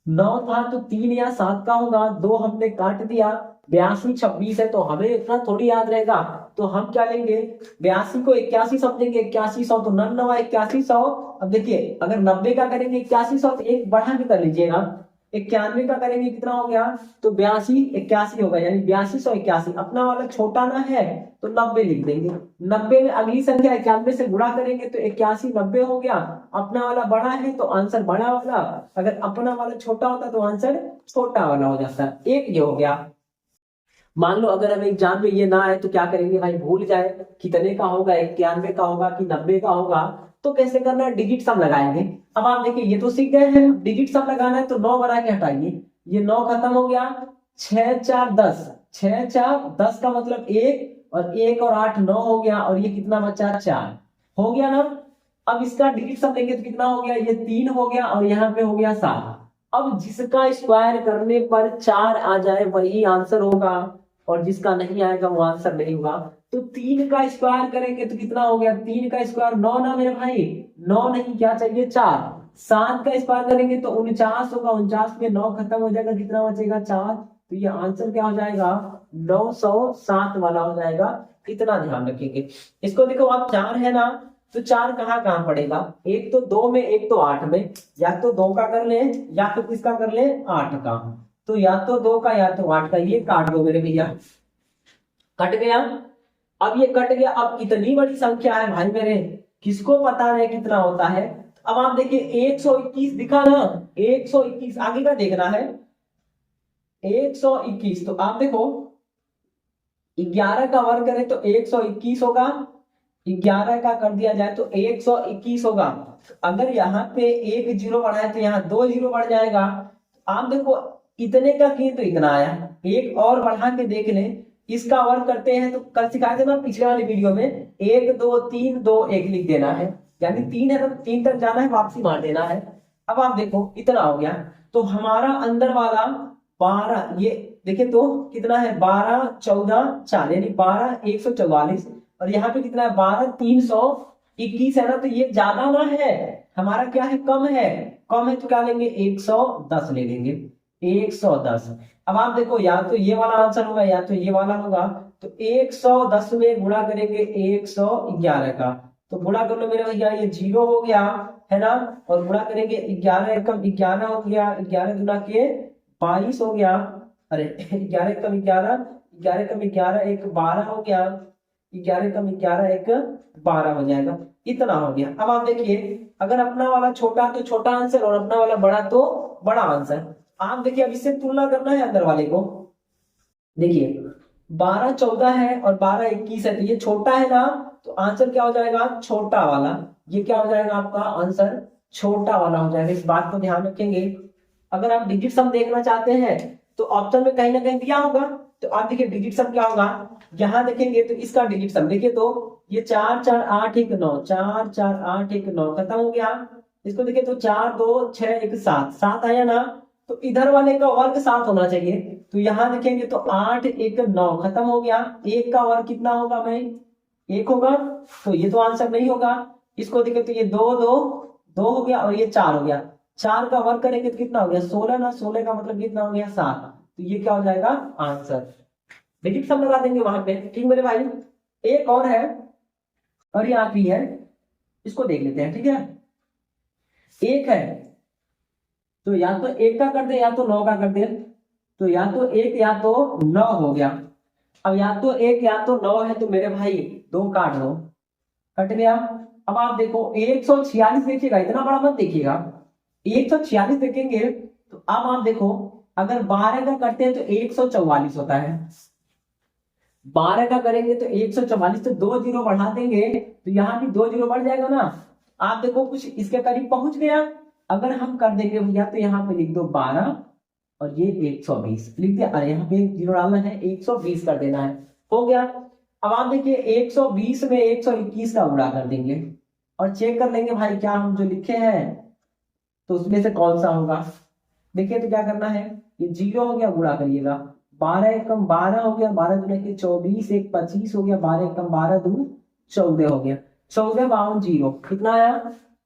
9 था तो 3 या 7 का होगा, 2 हमने काट दिया, 82 26 है, तो हमें इतना थोड़ी याद रहेगा, तो हम क्या लेंगे, 82 को 81 समझेंगे, 81 100 तो 99 81 100। अब देखिए अगर 90 का करेंगे 81 100, तो एक बढ़ा के कर लीजिएगा, 91 का करेंगे कितना हो गया, तो 82 81 होगा, यानी 82 100 81। अपना वाला छोटा ना है तो 90 लिख देंगे, 90 में अगली संख्या 91 से गुणा करेंगे तो 81 90 हो गया। अपना वाला बड़ा है तो आंसर बड़ा वाला, अगर अपना वाला छोटा होता तो आंसर छोटा वाला हो जाता। एक ये हो गया। मान लो अगर हमें एग्जाम में ये ना आए तो क्या करेंगे भाई, भूल जाए कितने का होगा, 91 का होगा कि 90 का होगा, तो कैसे करना है, डिजिट सम लगाएंगे। अब आप देखिए ये तो सीख गए हैं, डिजिट सम लगाना है तो 9 बना के हटाइए, ये 9 खत्म हो गया, 6 4 10, 6 4 10 का मतलब 1, और 1 और 8 9 हो गया, और ये कितना बचा, 4 हो गया ना। अब इसका डिजिट सम लेंगे तो कितना हो गया, ये 3 हो गया, और यहाँ पे हो गया 7। अब जिसका स्क्वायर करने पर 4 आ जाए वही आंसर होगा, और जिसका नहीं आएगा वो आंसर नहीं होगा। तो 3 का स्क्वायर करेंगे तो कितना हो गया, 3 का स्क्वायर 9 ना मेरे भाई, 9 नहीं, क्या चाहिए 4। 7 का स्क्वायर करेंगे तो 49 होगा, 49 में 9 खत्म हो जाएगा, कितना बचेगा 4। तो ये आंसर क्या हो जाएगा, 907 वाला हो जाएगा। इतना ध्यान रखेंगे। इसको देखो आप 4 है ना, तो 4 कहाँ कहाँ पड़ेगा, एक तो 2 में, एक तो 8 में, या तो 2 का कर ले या तो किसका कर ले, 8 का। तो या तो 2 का या तो 8 का, ये काट दो मेरे भैया, कट गया। अब ये कट गया, अब कितनी बड़ी संख्या है भाई मेरे, किसको पता है कितना होता है। अब आप देखिए 121 दिखा ना, 121 आगे का देखना है, 121। तो आप देखो 11 का वर्ग करें तो 121 होगा, 11 का कर दिया जाए तो 121 होगा। अगर यहाँ पे एक जीरो बढ़ाए तो यहाँ 2 जीरो बढ़ जाएगा। आप देखो इतने का किए तो इतना आया, एक और बढ़ा के देख लें, इसका वर्ग करते हैं तो कल सिखाए थे ना पिछले वाली वीडियो में, 1 2 3 2 1 लिख देना है, यानी 3 है तो 3 तक जाना है, वापसी मार देना है। अब आप देखो इतना हो गया, तो हमारा अंदर वाला 12, ये देखिए तो कितना है, 12 14 4, यानी 12 144, और यहाँ पे कितना है 12 321 है ना, तो ये ज्यादा ना है, हमारा क्या है, कम है। कम है तो क्या लेंगे, 110 ले लेंगे, 110। अब आप देखो या तो ये वाला आंसर होगा या तो ये वाला होगा, तो 110 में गुणा करेंगे 111 का, तो गुणा कर लो मेरे भैया, ये 0 हो गया है ना, और गुणा करेंगे 11 एकम 11 हो गया, 11 गुना के 22 हो गया, अरे 11 एकम 11, 11 एकम 11 एक 12 हो गया, 11 कम 11 एक 12 हो जाएगा, इतना हो गया। अब आप देखिए अगर अपना वाला छोटा तो छोटा आंसर, और अपना वाला बड़ा तो बड़ा आंसर। आप देखिए अब इससे तुलना करना है अंदर वाले को, देखिए 12 14 है और 12 21 है, तो ये छोटा है ना, तो आंसर क्या हो जाएगा, छोटा वाला। ये क्या हो जाएगा आपका आंसर, छोटा वाला हो जाएगा, इस बात को ध्यान रखेंगे। अगर आप डिजिट सम देखना चाहते हैं तो ऑप्शन में कहीं ना कहीं दिया होगा, तो आप देखिए डिजिट सम क्या होगा, यहां देखेंगे तो इसका डिजिट सम देखिए, तो ये 4 4 8 1 9, 4 4 8 1 9 खत्म हो गया। इसको देखिए तो 4 2 6 1 7, 7 आया ना, तो इधर वाले का वर्ग 7 होना चाहिए, तो यहां देखेंगे तो 8 1 9 खत्म हो गया, एक का वर्ग कितना होगा भाई, 1 होगा, तो ये तो आंसर नहीं होगा। इसको देखें तो ये 2 2 2 हो गया, और ये 4 हो गया, 4 का वर्ग करेंगे तो कितना हो गया, 16 ना, 16 का मतलब कितना हो गया 7, तो ये क्या हो जाएगा आंसर। डिजिट सम लगा देंगे वहां पे, ठीक मेरे भाई। एक और है, और ये आखिरी है, इसको देख लेते हैं, ठीक है। एक है तो या तो 1 का कर दे या तो 9 का कर दे, तो या तो 1 या तो 9 हो गया। अब या तो 1 या तो 9 है तो मेरे भाई 2 काट दो, कट गया। अब आप देखो 146 देखिएगा, इतना बड़ा मत देखिएगा, 146 देखेंगे तो अब आप देखो अगर 12 का करते हैं तो 144 होता है, 12 का करेंगे तो 144, तो 2 जीरो बढ़ा देंगे तो यहाँ भी 2 जीरो बढ़ जाएगा ना। आप देखो कुछ इसके करीब पहुंच गया। अगर हम कर देंगे भैया तो यहाँ पे लिख दो 12 और ये 120 लिख दिया, अरे यहाँ पे एक जीरो डालना है, 120 कर देना है, हो गया। अब आप देखिए 120 में 121 का गुणा कर देंगे और चेक कर लेंगे भाई क्या हम जो लिखे हैं तो उसमें से कौन सा होगा। देखिए तो क्या करना है, ये 0 हो गया, गुणा करिएगा, 12 एकम 12 हो गया, 12 दूना के 24 एक 25 हो गया, 12 एकम 12 दून 14 हो गया, 14 52 जीरो, कितना आया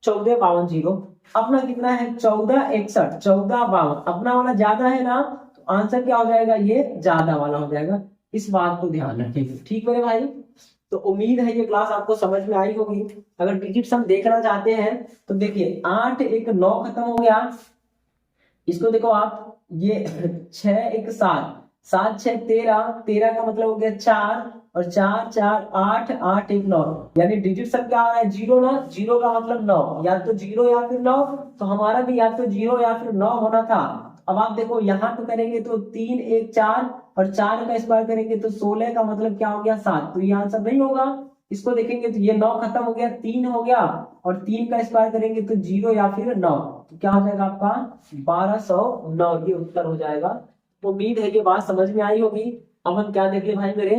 14 52 जीरो। अपना कितना है 14 61, 14 52, अपना वाला ज्यादा है ना, तो आंसर क्या हो जाएगा, ये ज्यादा वाला हो जाएगा। इस बात को ध्यान रखिए, ठीक मेरे भाई। तो उम्मीद है ये क्लास आपको समझ में आई होगी। अगर डिजिट सम देखना चाहते हैं तो देखिए 8 1 9 खत्म हो गया, इसको देखो आप, ये 6 1 7, 7 6 13, 13 का मतलब हो गया 4 और 4 4 8 8 1 9, यानी डिजिट सम क्या आ रहा है, 0 ना, 0 का मतलब 9, या तो 0 या फिर 9, तो हमारा भी या तो 0 या फिर 9 होना था। अब आप देखो यहाँ पे करेंगे तो 3 1 4 और 4 का स्क्वायर करेंगे तो 16 का मतलब क्या हो गया 7, तो ये आंसर नहीं होगा। इसको देखेंगे तो ये 9 खत्म हो गया, 3 हो गया और 3 का स्क्वायर करेंगे तो 0 या फिर 9, तो क्या हो जाएगा आपका 1209, ये उत्तर हो जाएगा। तो उम्मीद है कि बात समझ में आई होगी। अब हम क्या देख ले भाई मेरे,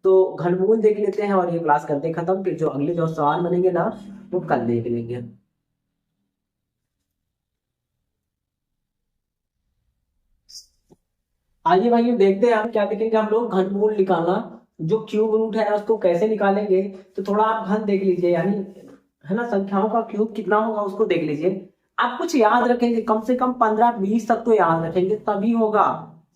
तो घनमूल देख लेते हैं और ये क्लास करते हैं खत्म, फिर जो अगले जो सवाल बनेंगे ना वो कल देख लेंगे। आइए भाई देखते हैं हम क्या देखेंगे, हम लोग घनमूल निकालना, जो क्यूब रूट है उसको कैसे निकालेंगे। तो थोड़ा आप घन देख लीजिए, यानी है ना संख्याओं का क्यूब कितना होगा उसको देख लीजिए। आप कुछ याद रखेंगे, कम से कम 15-20 तक तो याद रखेंगे तभी होगा।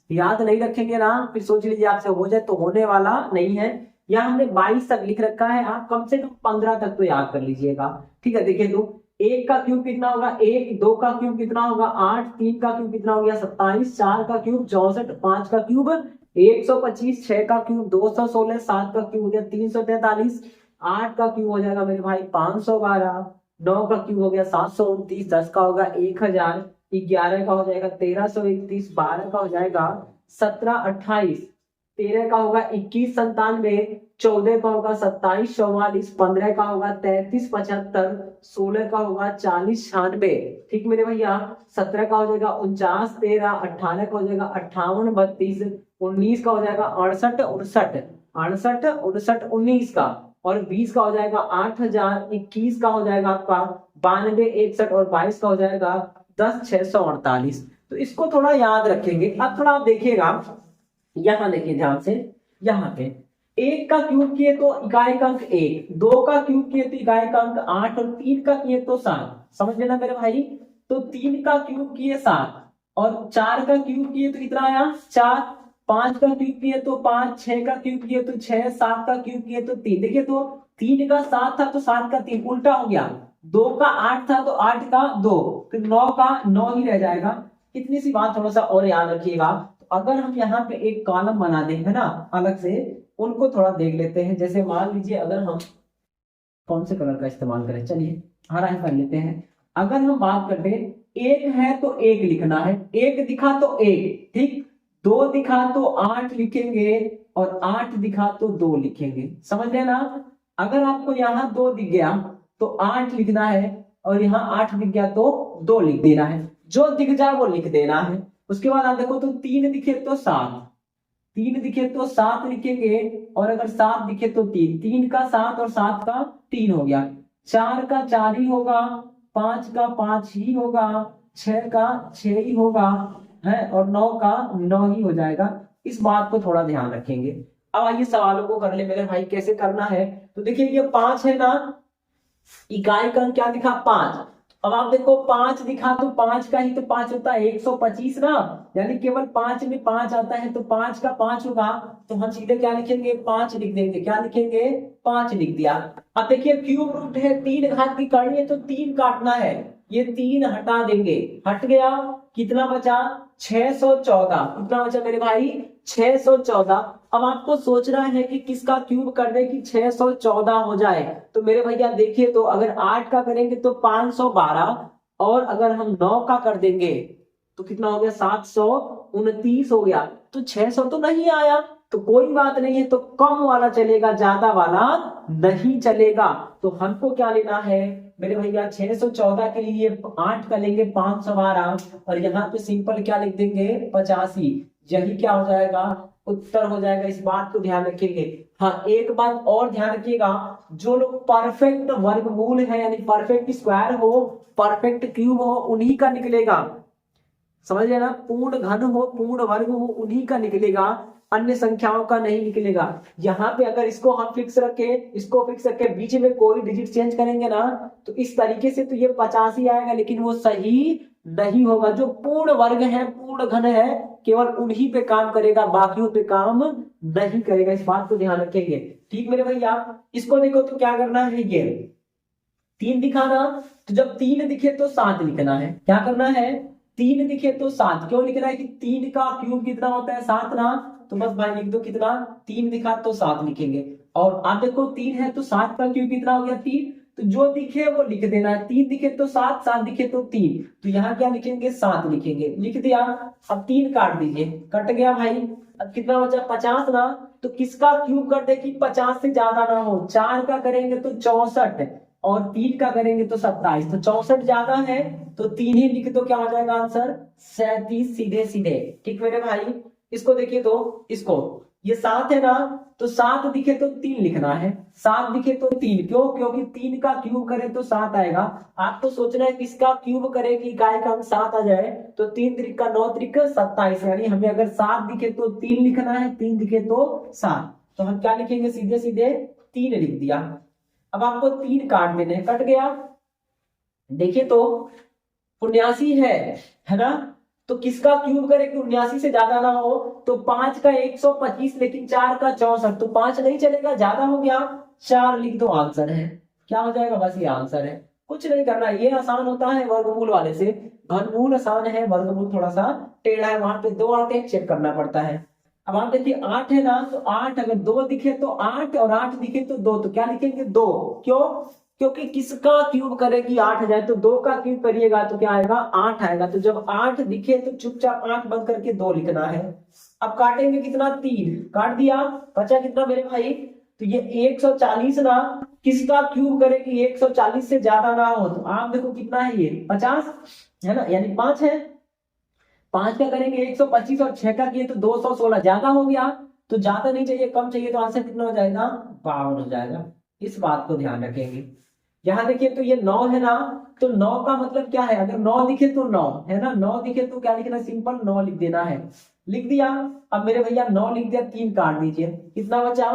याद नहीं रखेंगे ना फिर सोच लीजिए आपसे हो जाए, तो होने वाला नहीं है। यहाँ हमने 22 तक लिख रखा है, आप कम से कम 15 तक तो याद कर लीजिएगा। ठीक है, देखिए तो 1 का क्यूब कितना होगा 1, 2 का क्यूब कितना होगा 8, 3 का क्यूब कितना हो गया 27, 4 का क्यूब 64, 5 का क्यूब 125, 6 का क्यूब 216, 7 का क्यूब हो गया 343, 8 का क्यूब हो जाएगा मेरे भाई 512, 9 का क्यूब हो गया 729, 10 का होगा 1000, 11 का हो जाएगा 1331, 12 का हो जाएगा 1728, 13 का होगा 2197, 14 का होगा 2744, 15 का होगा 3375, 16 का होगा 4096, ठीक मेरे भैया। 17 का हो जाएगा 49 13, 18 का हो जाएगा 58 32, 19 का हो जाएगा 68 59, 68 59 19 का, और 20 का हो जाएगा 8000, 21 का हो जाएगा आपका 92 61 और 22 का हो जाएगा 10 648। तो इसको थोड़ा याद रखेंगे। अब थोड़ा आप देखिएगा, यहां देखिए ध्यान से, यहाँ पे 1 का क्यूब किए तो इकाई अंक 1, 2 का क्यूब किए तो इकाई अंक 8 और 3 का किए तो 7, समझ लेना मेरे भाई। तो 3 का क्यूब किए 7 और 4 का क्यूब किए तो कितना आया 4, 5 का क्यूब किए तो 5, 6 का क्यूब किए तो 6, 7 का क्यूब किए तो 3। देखिए तो 3 का 7 था तो 7 का 3 उल्टा हो गया, 2 का 8 था तो 8 का 2, फिर 9 का 9 ही रह जाएगा। इतनी सी बात थोड़ा सा और याद रखिएगा। अगर हम यहाँ पे एक कॉलम बना दें है ना अलग से, उनको थोड़ा देख लेते हैं। जैसे मान लीजिए अगर हम कौन से कलर का इस्तेमाल करें, चलिए हरा ही कर लेते हैं। अगर हम बात करते हैं, एक है तो एक लिखना है, एक दिखा तो एक, ठीक, 2 दिखा तो 8 लिखेंगे और 8 दिखा तो 2 लिखेंगे, समझ लेना। अगर आपको यहाँ 2 दिख गया तो 8 लिखना है और यहाँ 8 दिख गया तो 2 लिख देना है, जो दिख जाए वो लिख देना है। उसके बाद आप देखो तो 3 दिखे तो 7, 3 दिखे तो 7 लिखेंगे और अगर 7 दिखे तो 3, 3 का 7 और 7 का 3 हो गया, 4 का 4 ही होगा, 5 का 5 ही होगा, 6 का 6 ही होगा है और 9 का 9 ही हो जाएगा। इस बात को थोड़ा ध्यान रखेंगे। अब आइए सवालों को कर ले मेरे भाई, कैसे करना है। तो देखिए ये 5 है ना, इकाई का अंक क्या दिखा 5। अब आप देखो 5 दिखा तो 5 का ही तो 5 होता है 125 ना, यानी केवल 5 में 5 आता है तो 5 का 5 होगा, तो हम सीधे क्या लिखेंगे 5 लिख देंगे। क्या लिखेंगे 5 लिख दिया। अब देखिए क्यूब रूट है, 3 घात की करनी है तो 3 काटना है, ये 3 हटा देंगे, हट गया, कितना बचा 614, कितना बचा मेरे भाई 614। अब आपको सोचना है कि किसका क्यूब कर दे कि 614 हो जाए। तो मेरे भैया देखिए, तो अगर 8 का करेंगे तो 512 और अगर हम 9 का कर देंगे तो कितना हो गया 729 हो गया। तो 600 तो नहीं आया, तो कोई बात नहीं है, तो कम वाला चलेगा, ज्यादा वाला नहीं चलेगा। तो हमको क्या लेना है मेरे भैया 614 के लिए 8 का लेंगे 512 और यहाँ पे सिंपल क्या लिख देंगे 85, यही क्या हो जाएगा उत्तर हो जाएगा। इस बात को ध्यान रखेंगे। हाँ एक बात और ध्यान रखिएगा, जो लोग परफेक्ट वर्गमूल है यानी परफेक्ट स्क्वायर हो, परफेक्ट क्यूब हो, उन्हीं का निकलेगा, समझ लेना। पूर्ण घन हो, पूर्ण वर्ग हो, उन्हीं का निकलेगा, अन्य संख्याओं का नहीं निकलेगा। यहाँ पे अगर इसको हम फिक्स रखे, इसको फिक्स रखे, बीच में कोई डिजिट चेंज करेंगे ना तो इस तरीके से तो ये 50 ही आएगा, लेकिन वो सही नहीं होगा। जो पूर्ण वर्ग है, पूर्ण घन है, केवल उन्हीं पे काम करेगा, बाकियों पे काम नहीं करेगा। इस बात को ध्यान रखेंगे, ठीक मेरे भैया। इसको देखो तो क्या करना है, ये 3 दिखाना, तो जब 3 दिखे तो 7 लिखना है। क्या करना है 3 दिखे तो 7, क्यों लिख रहा है कि 3 का क्यूब कितना होता है 7 ना, तो बस भाई लिख दो कितना 3 दिखा तो 7 लिखेंगे। और आप देखो 3 है तो 7 का क्यूब कितना हो गया 3, तो जो दिखे वो लिख देना है। 3 दिखे तो 7, 7 दिखे तो 3, तो यहाँ क्या लिखेंगे 7 लिखेंगे। लिख दिया। अब 3 काट दीजिए, कट गया भाई। अब कितना बचा 50 ना, तो किसका क्यूब कर दे कि 50 से ज्यादा ना हो। 4 का करेंगे तो 64 और 3 का करेंगे तो 27, तो 64 ज्यादा है तो 3 ही लिख दो, क्या हो जाएगा आंसर 37 सीधे सीधे। ठीक मेरे भाई। इसको देखिए तो इसको, ये 7 है ना, तो 7 दिखे तो 3 लिखना है, 7 दिखे तो 3, क्यों? क्योंकि 3 का क्यूब करें तो 7 आएगा। आप तो सोच रहे हैं किसका क्यूब करें कि इकाई का 7 आ जाए, तो 3 त्रिक का 9 त्रिक 27, यानी हमें अगर 7 दिखे तो 3 लिखना है, 3 दिखे तो 7, तो हम क्या लिखेंगे सीधे सीधे 3 लिख दिया। अब आपको 3 काट देने, कट गया। देखिए तो 79 है ना, तो किसका क्यूब करें कि 79 से ज्यादा ना हो, तो 5 का 125 लेकिन 4 का 64, तो 5 नहीं चलेगा, ज्यादा हो गया, 4 लिख दो, आंसर है। क्या हो जाएगा, बस ये आंसर है। कुछ नहीं करना, ये आसान होता है वर्गमूल वाले से। घनमूल आसान है, वर्गमूल थोड़ा सा टेढ़ा है, वहां पे 2 आते हैं, चेक करना पड़ता है। अब आप देखिए 8 है ना, तो 8 अगर 2 दिखे तो 8 और 8 दिखे तो 2, तो क्या लिखेंगे 2, क्यों? क्योंकि किसका क्यूब करेगी 8 जाए, तो 2 का क्यूब करिएगा तो क्या आएगा 8 आएगा। तो जब 8 दिखे तो चुपचाप आंख बंद करके 2 लिखना है। अब काटेंगे कितना 3, काट दिया, बचा कितना मेरे भाई, तो ये 140 ना, किसका क्यूब करे कि 140 से ज्यादा ना हो, तो आप देखो कितना है ये 50 है ना, यानी 5 है। 5 का करेंगे 125 और 6 का किए तो 216, ज्यादा हो गया, तो ज्यादा नहीं चाहिए कम चाहिए, तो आंसर कितना हो जाएगा 52 हो जाएगा। इस बात को ध्यान रखेंगे। यहाँ देखिए तो ये 9 है ना, तो 9 का मतलब क्या है, अगर 9 दिखे तो 9 है ना, 9 दिखे तो क्या लिखना, सिंपल 9 लिख देना है। लिख दिया। अब मेरे भैया 9 लिख दिया, 3 काट दीजिए, कितना बचा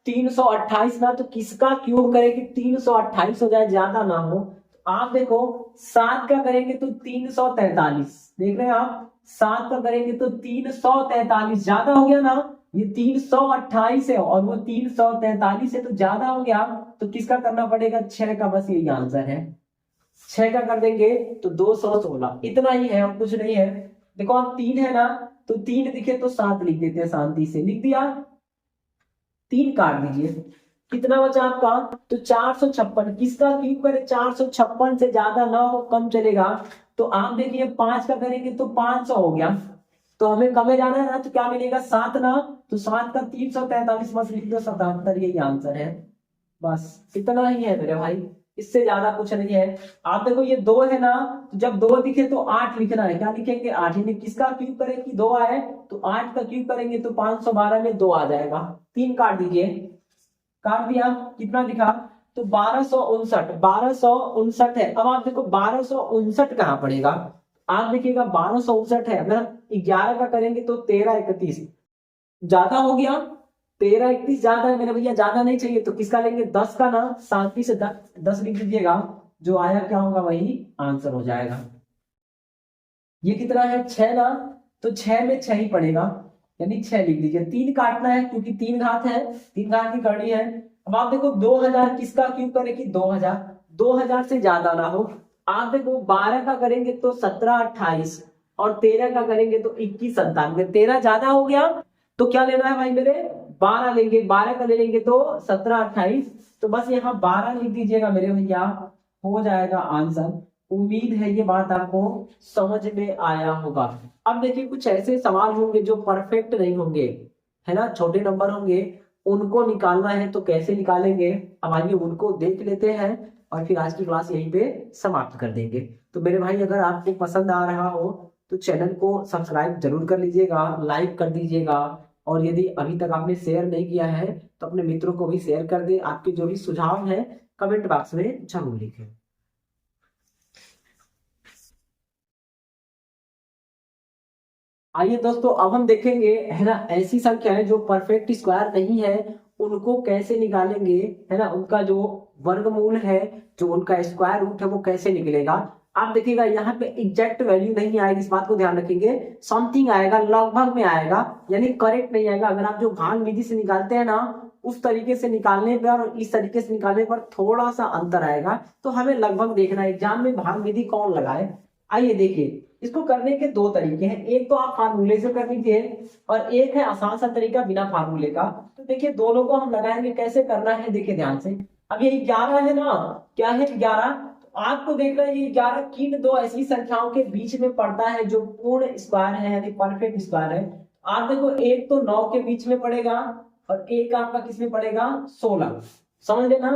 328 ना, तो किसका क्यूब करें कि 328 हो जाए, ज्यादा ना हो। आप देखो 7 का करेंगे तो 343, देख रहे हैं आप, 7 का करेंगे तो 343, ज्यादा हो गया ना, ये 328 है और वो 343 है, तो ज्यादा हो गया, तो किसका करना पड़ेगा 6 का, बस यही आंसर है। 6 का कर देंगे तो 216, इतना ही है और कुछ नहीं है। देखो आप 3 है ना, तो 3 दिखे तो 7 लिख देते हैं, शांति से लिख दिया। 3 काट दीजिए, कितना बचा आपका, तो 456, किसका क्यूब करे 456 से ज्यादा ना हो, कम चलेगा। तो आप देखिए 5 का करेंगे तो 500 हो गया, तो हमें कम में जाना है ना, तो क्या मिलेगा 7 ना, तो 7 का 343, बस लिख दो 77, यही आंसर है। बस इतना ही है मेरे भाई, इससे ज्यादा कुछ नहीं है। आप देखो ये 2 है ना, तो जब 2 दिखे तो 8 लिखना है, क्या लिखेंगे 8, यानी किसका क्यूब करें कि 2 आए, तो 8 का क्यूब करेंगे तो 512 में 2 आ जाएगा। 3 काट दीजिए, काट दिया, कितना दिखा, तो 1259, 1259 है। अब आप देखो 1259 कहाँ पड़ेगा, आप देखिएगा 1259 है, अगर 11 का करेंगे तो 1331, ज्यादा हो गया, 1331 ज्यादा है मेरे भैया, ज्यादा नहीं चाहिए, तो किसका लेंगे 10 का ना, शांति से 10 लिख दीजिएगा, जो आया क्या होगा वही आंसर हो जाएगा। ये कितना है 6 ना, तो 6 में 6 ही पड़ेगा, यानी 6 लिख दीजिए। 3 काटना है क्योंकि 3 घात है, 3 घात की करनी है। अब आप देखो 2000 किसका क्यूब करें कि 2000, 2000 से ज्यादा ना हो। आप देखो 12 का करेंगे तो 17 28 और 13 का करेंगे तो 21 97, 13 ज्यादा हो गया, तो क्या लेना है भाई मेरे 12 लेंगे, 12 का ले लेंगे तो 17 28, तो बस यहाँ 12 लिख दीजिएगा मेरे भैया, हो जाएगा आंसर। उम्मीद है ये बात आपको समझ में आया होगा। अब देखिए कुछ ऐसे सवाल होंगे जो परफेक्ट नहीं होंगे, है ना, छोटे नंबर होंगे, उनको निकालना है तो कैसे निकालेंगे, अब आइए उनको देख लेते हैं और फिर आज की क्लास यहीं पे समाप्त कर देंगे। तो मेरे भाई अगर आपको पसंद आ रहा हो तो चैनल को सब्सक्राइब जरूर कर लीजिएगा, लाइक कर दीजिएगा, और यदि अभी तक आपने शेयर नहीं किया है तो अपने मित्रों को भी शेयर कर दे। आपके जो भी सुझाव है कमेंट बॉक्स में जरूर लिखें। आइए दोस्तों अब हम देखेंगे, है ना, ऐसी संख्याएं जो परफेक्ट स्क्वायर नहीं है उनको कैसे निकालेंगे, है ना, उनका जो वर्गमूल है, जो उनका स्क्वायर रूट है वो कैसे निकलेगा। आप देखिएगा यहाँ पे एग्जैक्ट वैल्यू नहीं आएगी, इस बात को ध्यान रखेंगे, समथिंग आएगा, लगभग में आएगा, यानी करेक्ट नहीं आएगा। अगर आप जो भाग विधि से निकालते हैं ना, उस तरीके से निकालने पर और इस तरीके से निकालने पर थोड़ा सा अंतर आएगा, तो हमें लगभग देखना है एग्जाम में भाग विधि कौन लगाए। आइए देखिए, इसको करने के 2 तरीके हैं, एक तो आप फार्मूले से कर लीजिए और एक है आसान सा तरीका बिना फार्मूले का। तो देखिए दोनों को हम लगाएंगे, कैसे करना है देखिए ध्यान से। अब ये 11 है ना, क्या है 11, तो आपको देखना है ये 11 किन दो ऐसी संख्याओं के बीच में पड़ता है जो पूर्ण स्क्वायर है यानी परफेक्ट स्क्वायर है। आप देखो एक तो 9 के बीच में पड़ेगा और एक आपका किस में पड़ेगा 16, समझ लेना।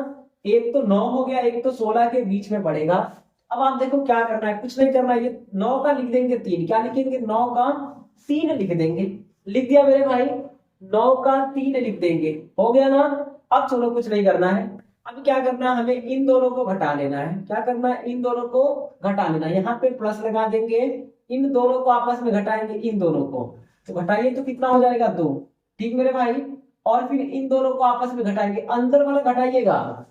एक तो 9 हो गया, एक तो 16 के बीच में पड़ेगा। अब आप देखो क्या करना है, कुछ नहीं करना है, ये 9 का लिख देंगे 3, क्या लिखेंगे 9 का 3 लिख देंगे, लिख दिया मेरे भाई, 9 का 3 लिख देंगे, हो गया ना। अब चलो कुछ नहीं करना है, अब क्या करना है, हमें इन दोनों को घटा लेना है। क्या करना है, इन दोनों को घटा लेना है, यहाँ पे प्लस लगा देंगे, इन दोनों को आपस में घटाएंगे, इन दोनों को तो घटाइए तो कितना हो जाएगा 2, ठीक मेरे भाई। और फिर इन दोनों को आपस में घटाएंगे, अंदर वाला घटाइएगा,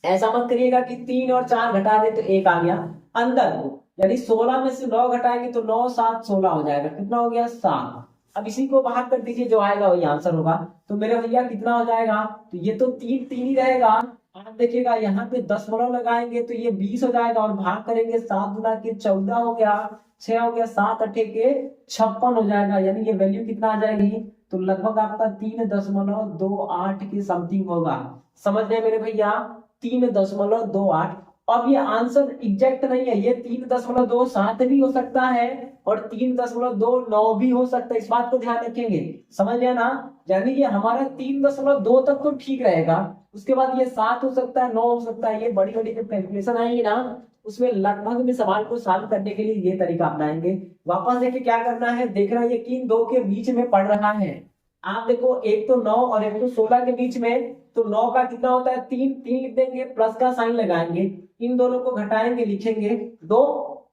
ऐसा मत करिएगा कि 3 और 4 घटा दे तो 1 आ गया, अंदर को यानी 16 में से 9 घटाएंगे तो 9 7 16 हो जाएगा, कितना हो गया 7। अब इसी को बाहर कर दीजिए, जो आएगा वही आंसर होगा। तो मेरे भैया कितना हो जाएगा, तो ये तो 3 3 ही रहेगा। आप देखिएगा यहाँ पे दशमलव लगाएंगे तो ये 20 हो जाएगा, और भाग करेंगे 7 गुना के 14 हो गया, 6 हो गया, 7 अठे के 56 हो जाएगा, यानी ये वैल्यू कितना आ जाएगी, तो लगभग आपका 3.28 के समथिंग होगा। समझ गए मेरे भैया, 3.28। अब ये आंसर एग्जैक्ट नहीं है, ये 3.27 भी हो सकता है और 3.29 भी हो सकता है, इस बात को ध्यान रखेंगे, समझ गए ना। यानी ये हमारा 3.2 तक तो ठीक रहेगा, उसके बाद ये 7 हो सकता है, 9 हो सकता है, ये बड़ी बड़ी जो कैलकुलेशन आएंगी ना उसमें लगभग में सवाल को सॉल्व करने के लिए ये तरीका अपनाएंगे। वापस देखिए क्या करना है, देखना है ये किन दो के बीच में पड़ रहा है। आप देखो एक तो 9 और एक तो 16 के बीच में, तो 9 का कितना होता है 3, 3 लिख देंगे, प्लस का साइन लगाएंगे, इन दोनों को घटाएंगे लिखेंगे 2,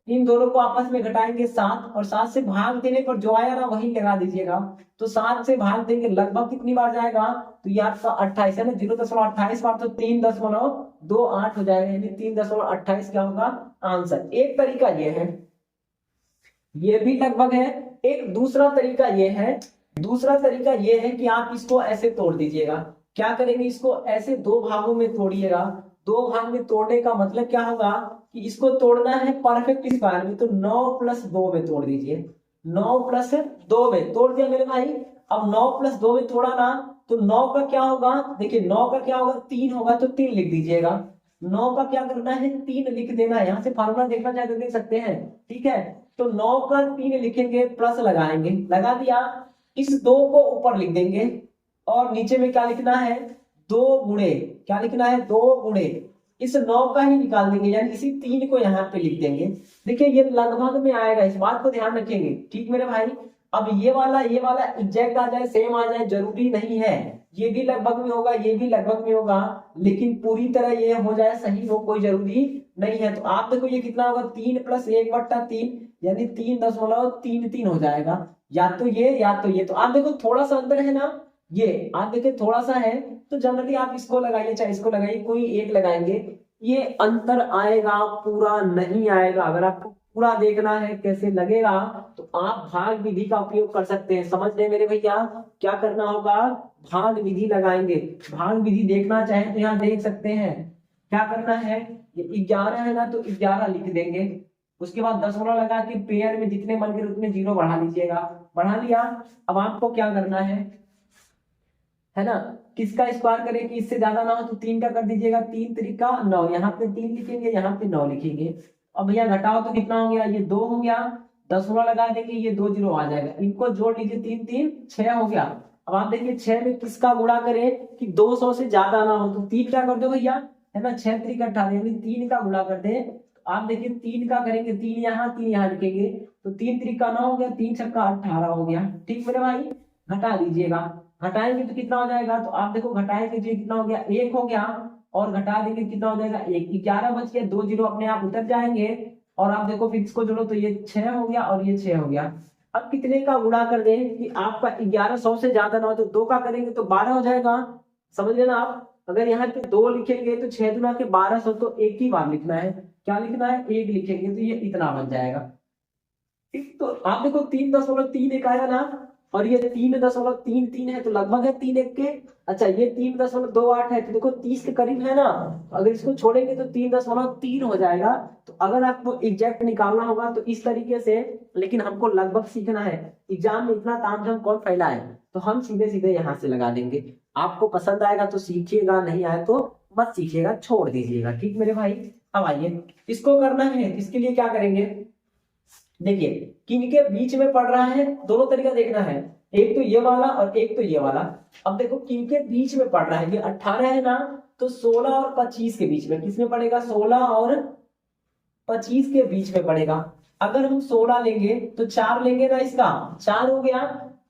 इन दोनों को आपस में घटाएंगे 7, और 7 से भाग देने पर जो आया ना वही लगा दीजिएगा। तो 7 से भाग देंगे लगभग कितनी बार जाएगा, तो ये आपका 28 है ना, 0.28 बार, तो 3.28 हो जाएगा, यानी 3.28 क्या होगा आंसर। एक तरीका ये है, ये भी लगभग है। एक दूसरा तरीका ये है, दूसरा तरीका ये है कि आप इसको ऐसे तोड़ दीजिएगा। क्या करेंगे, इसको ऐसे दो भागों में तोड़िएगा। दो भाग में तोड़ने का मतलब क्या होगा कि इसको तोड़ना है परफेक्ट स्क्वायर में, तो 9 + 2 में तोड़ दीजिए, 9 + 2 में तोड़ दिया मेरे भाई। अब 9 + 2 में तोड़ा ना, तो 9 का क्या होगा, देखिए 9 का क्या होगा 3 होगा, तो 3 लिख दीजिएगा। 9 का क्या करना है 3 लिख देना है, यहाँ से फार्मूला देखना चाहे तो देख सकते हैं, ठीक है। तो 9 का 3 लिखेंगे, प्लस लगाएंगे, लगा दिया, इस 2 को ऊपर लिख देंगे और नीचे में क्या लिखना है 2 गुणे, क्या लिखना है 2 गुणे इस 9 का ही निकाल देंगे, यानी इसी 3 को यहाँ पे लिख देंगे। देखिए ये लगभग में आएगा, इस बात को ध्यान रखेंगे, ठीक मेरे भाई। अब ये वाला एग्जैक्ट आ जाए, सेम आ जाए, जरूरी नहीं है, ये भी लगभग में होगा, ये भी लगभग में होगा, लेकिन पूरी तरह ये हो जाए सही हो कोई जरूरी नहीं है। तो आप देखो ये कितना होगा 3 + 1/3, यानी 3.33 हो जाएगा, या तो ये या तो ये। तो आप देखो थोड़ा सा अंदर है ना, ये आप देखिए थोड़ा सा है, तो जनरली आप इसको लगाइए चाहे इसको लगाइए, कोई एक लगाएंगे, ये अंतर आएगा, पूरा नहीं आएगा। अगर आपको पूरा देखना है कैसे लगेगा तो आप भाग विधि का उपयोग कर सकते हैं। समझ रहे मेरे भैया, क्या करना होगा, भाग विधि लगाएंगे। भाग विधि देखना चाहे तो यहाँ देख सकते हैं, क्या करना है, ये 11 है ना, तो 11 लिख देंगे, उसके बाद दशमलव लगा के पेयर में जितने मन के उतने 0 बढ़ा लीजिएगा, बढ़ा लिया। अब आपको क्या करना है ना, किसका स्क्वायर करें कि इससे ज्यादा ना हो, तो 3 का कर दीजिएगा, 3 त्रिका 9, यहाँ पे 3 लिखेंगे, यहाँ पे 9 लिखेंगे। अब भैया घटाओ तो कितना हो गया, ये 2 हो गया, दशमलव लगा देंगे, ये 2 0 आ जाएगा, इनको जोड़ लीजिए, 3 3 6 हो गया। अब आप देखिए 6 में किसका गुणा करें कि 200 से ज्यादा ना हो, तो 3 क्या कर दो भैया, है ना, 6 3 18, यानी 3 का गुणा कर दे। आप देखिए 3 का करेंगे, 3 यहाँ लिखेंगे, तो 3 त्रिका 9 हो गया, 3 छक्का 18 हो गया, ठीक मेरे भाई। घटा दीजिएगा, घटाएंगे तो कितना हो जाएगा, तो आप देखो घटाएंगे तो कितना हो गया 1 हो गया, और घटा देंगे कितना हो जाएगा 1, 11 बच गया, 2 0 अपने आप उतर जाएंगे, और आप देखो फिर इसको जोड़ो तो ये 6 हो गया और ये 6 हो गया। अब कितने का गुणा कर दें कि आपका 1100 से ज्यादा ना हो, तो 2 का करेंगे तो 12 हो जाएगा, समझ लेना आप। अगर यहाँ पे 2 लिखेंगे तो 6 दूना के 1200, तो एक ही बार लिखना है, क्या लिखना है 1 लिखेंगे, तो ये इतना बन जाएगा। ठीक, तो आप देखो 3.31 आया ना, और ये 3.33 है, तो लगभग है 3 1 के। अच्छा ये 3.28 है, तो देखो 30 के करीब है ना, अगर इसको छोड़ेंगे तो 3.3 हो जाएगा। तो अगर आपको एग्जैक्ट निकालना होगा तो इस तरीके से, लेकिन हमको लगभग सीखना है, एग्जाम में इतना तामझाम कौन फैला है, तो हम सीधे सीधे यहाँ से लगा देंगे। आपको पसंद आएगा तो सीखिएगा, नहीं आए तो मत सीखिएगा, छोड़ दीजिएगा। ठीक मेरे भाई, अब आइए इसको करना है, इसके लिए क्या करेंगे, देखिए किनके बीच में पड़ रहा है, दोनों तरीका देखना है, एक तो ये वाला और एक तो ये वाला। अब देखो किनके बीच में पड़ रहा है, ये 18 है ना, तो 16 और 25 के बीच में, किसमें पड़ेगा, 16 और 25 के बीच में पड़ेगा। अगर हम 16 लेंगे तो 4 लेंगे ना, इसका 4 हो गया,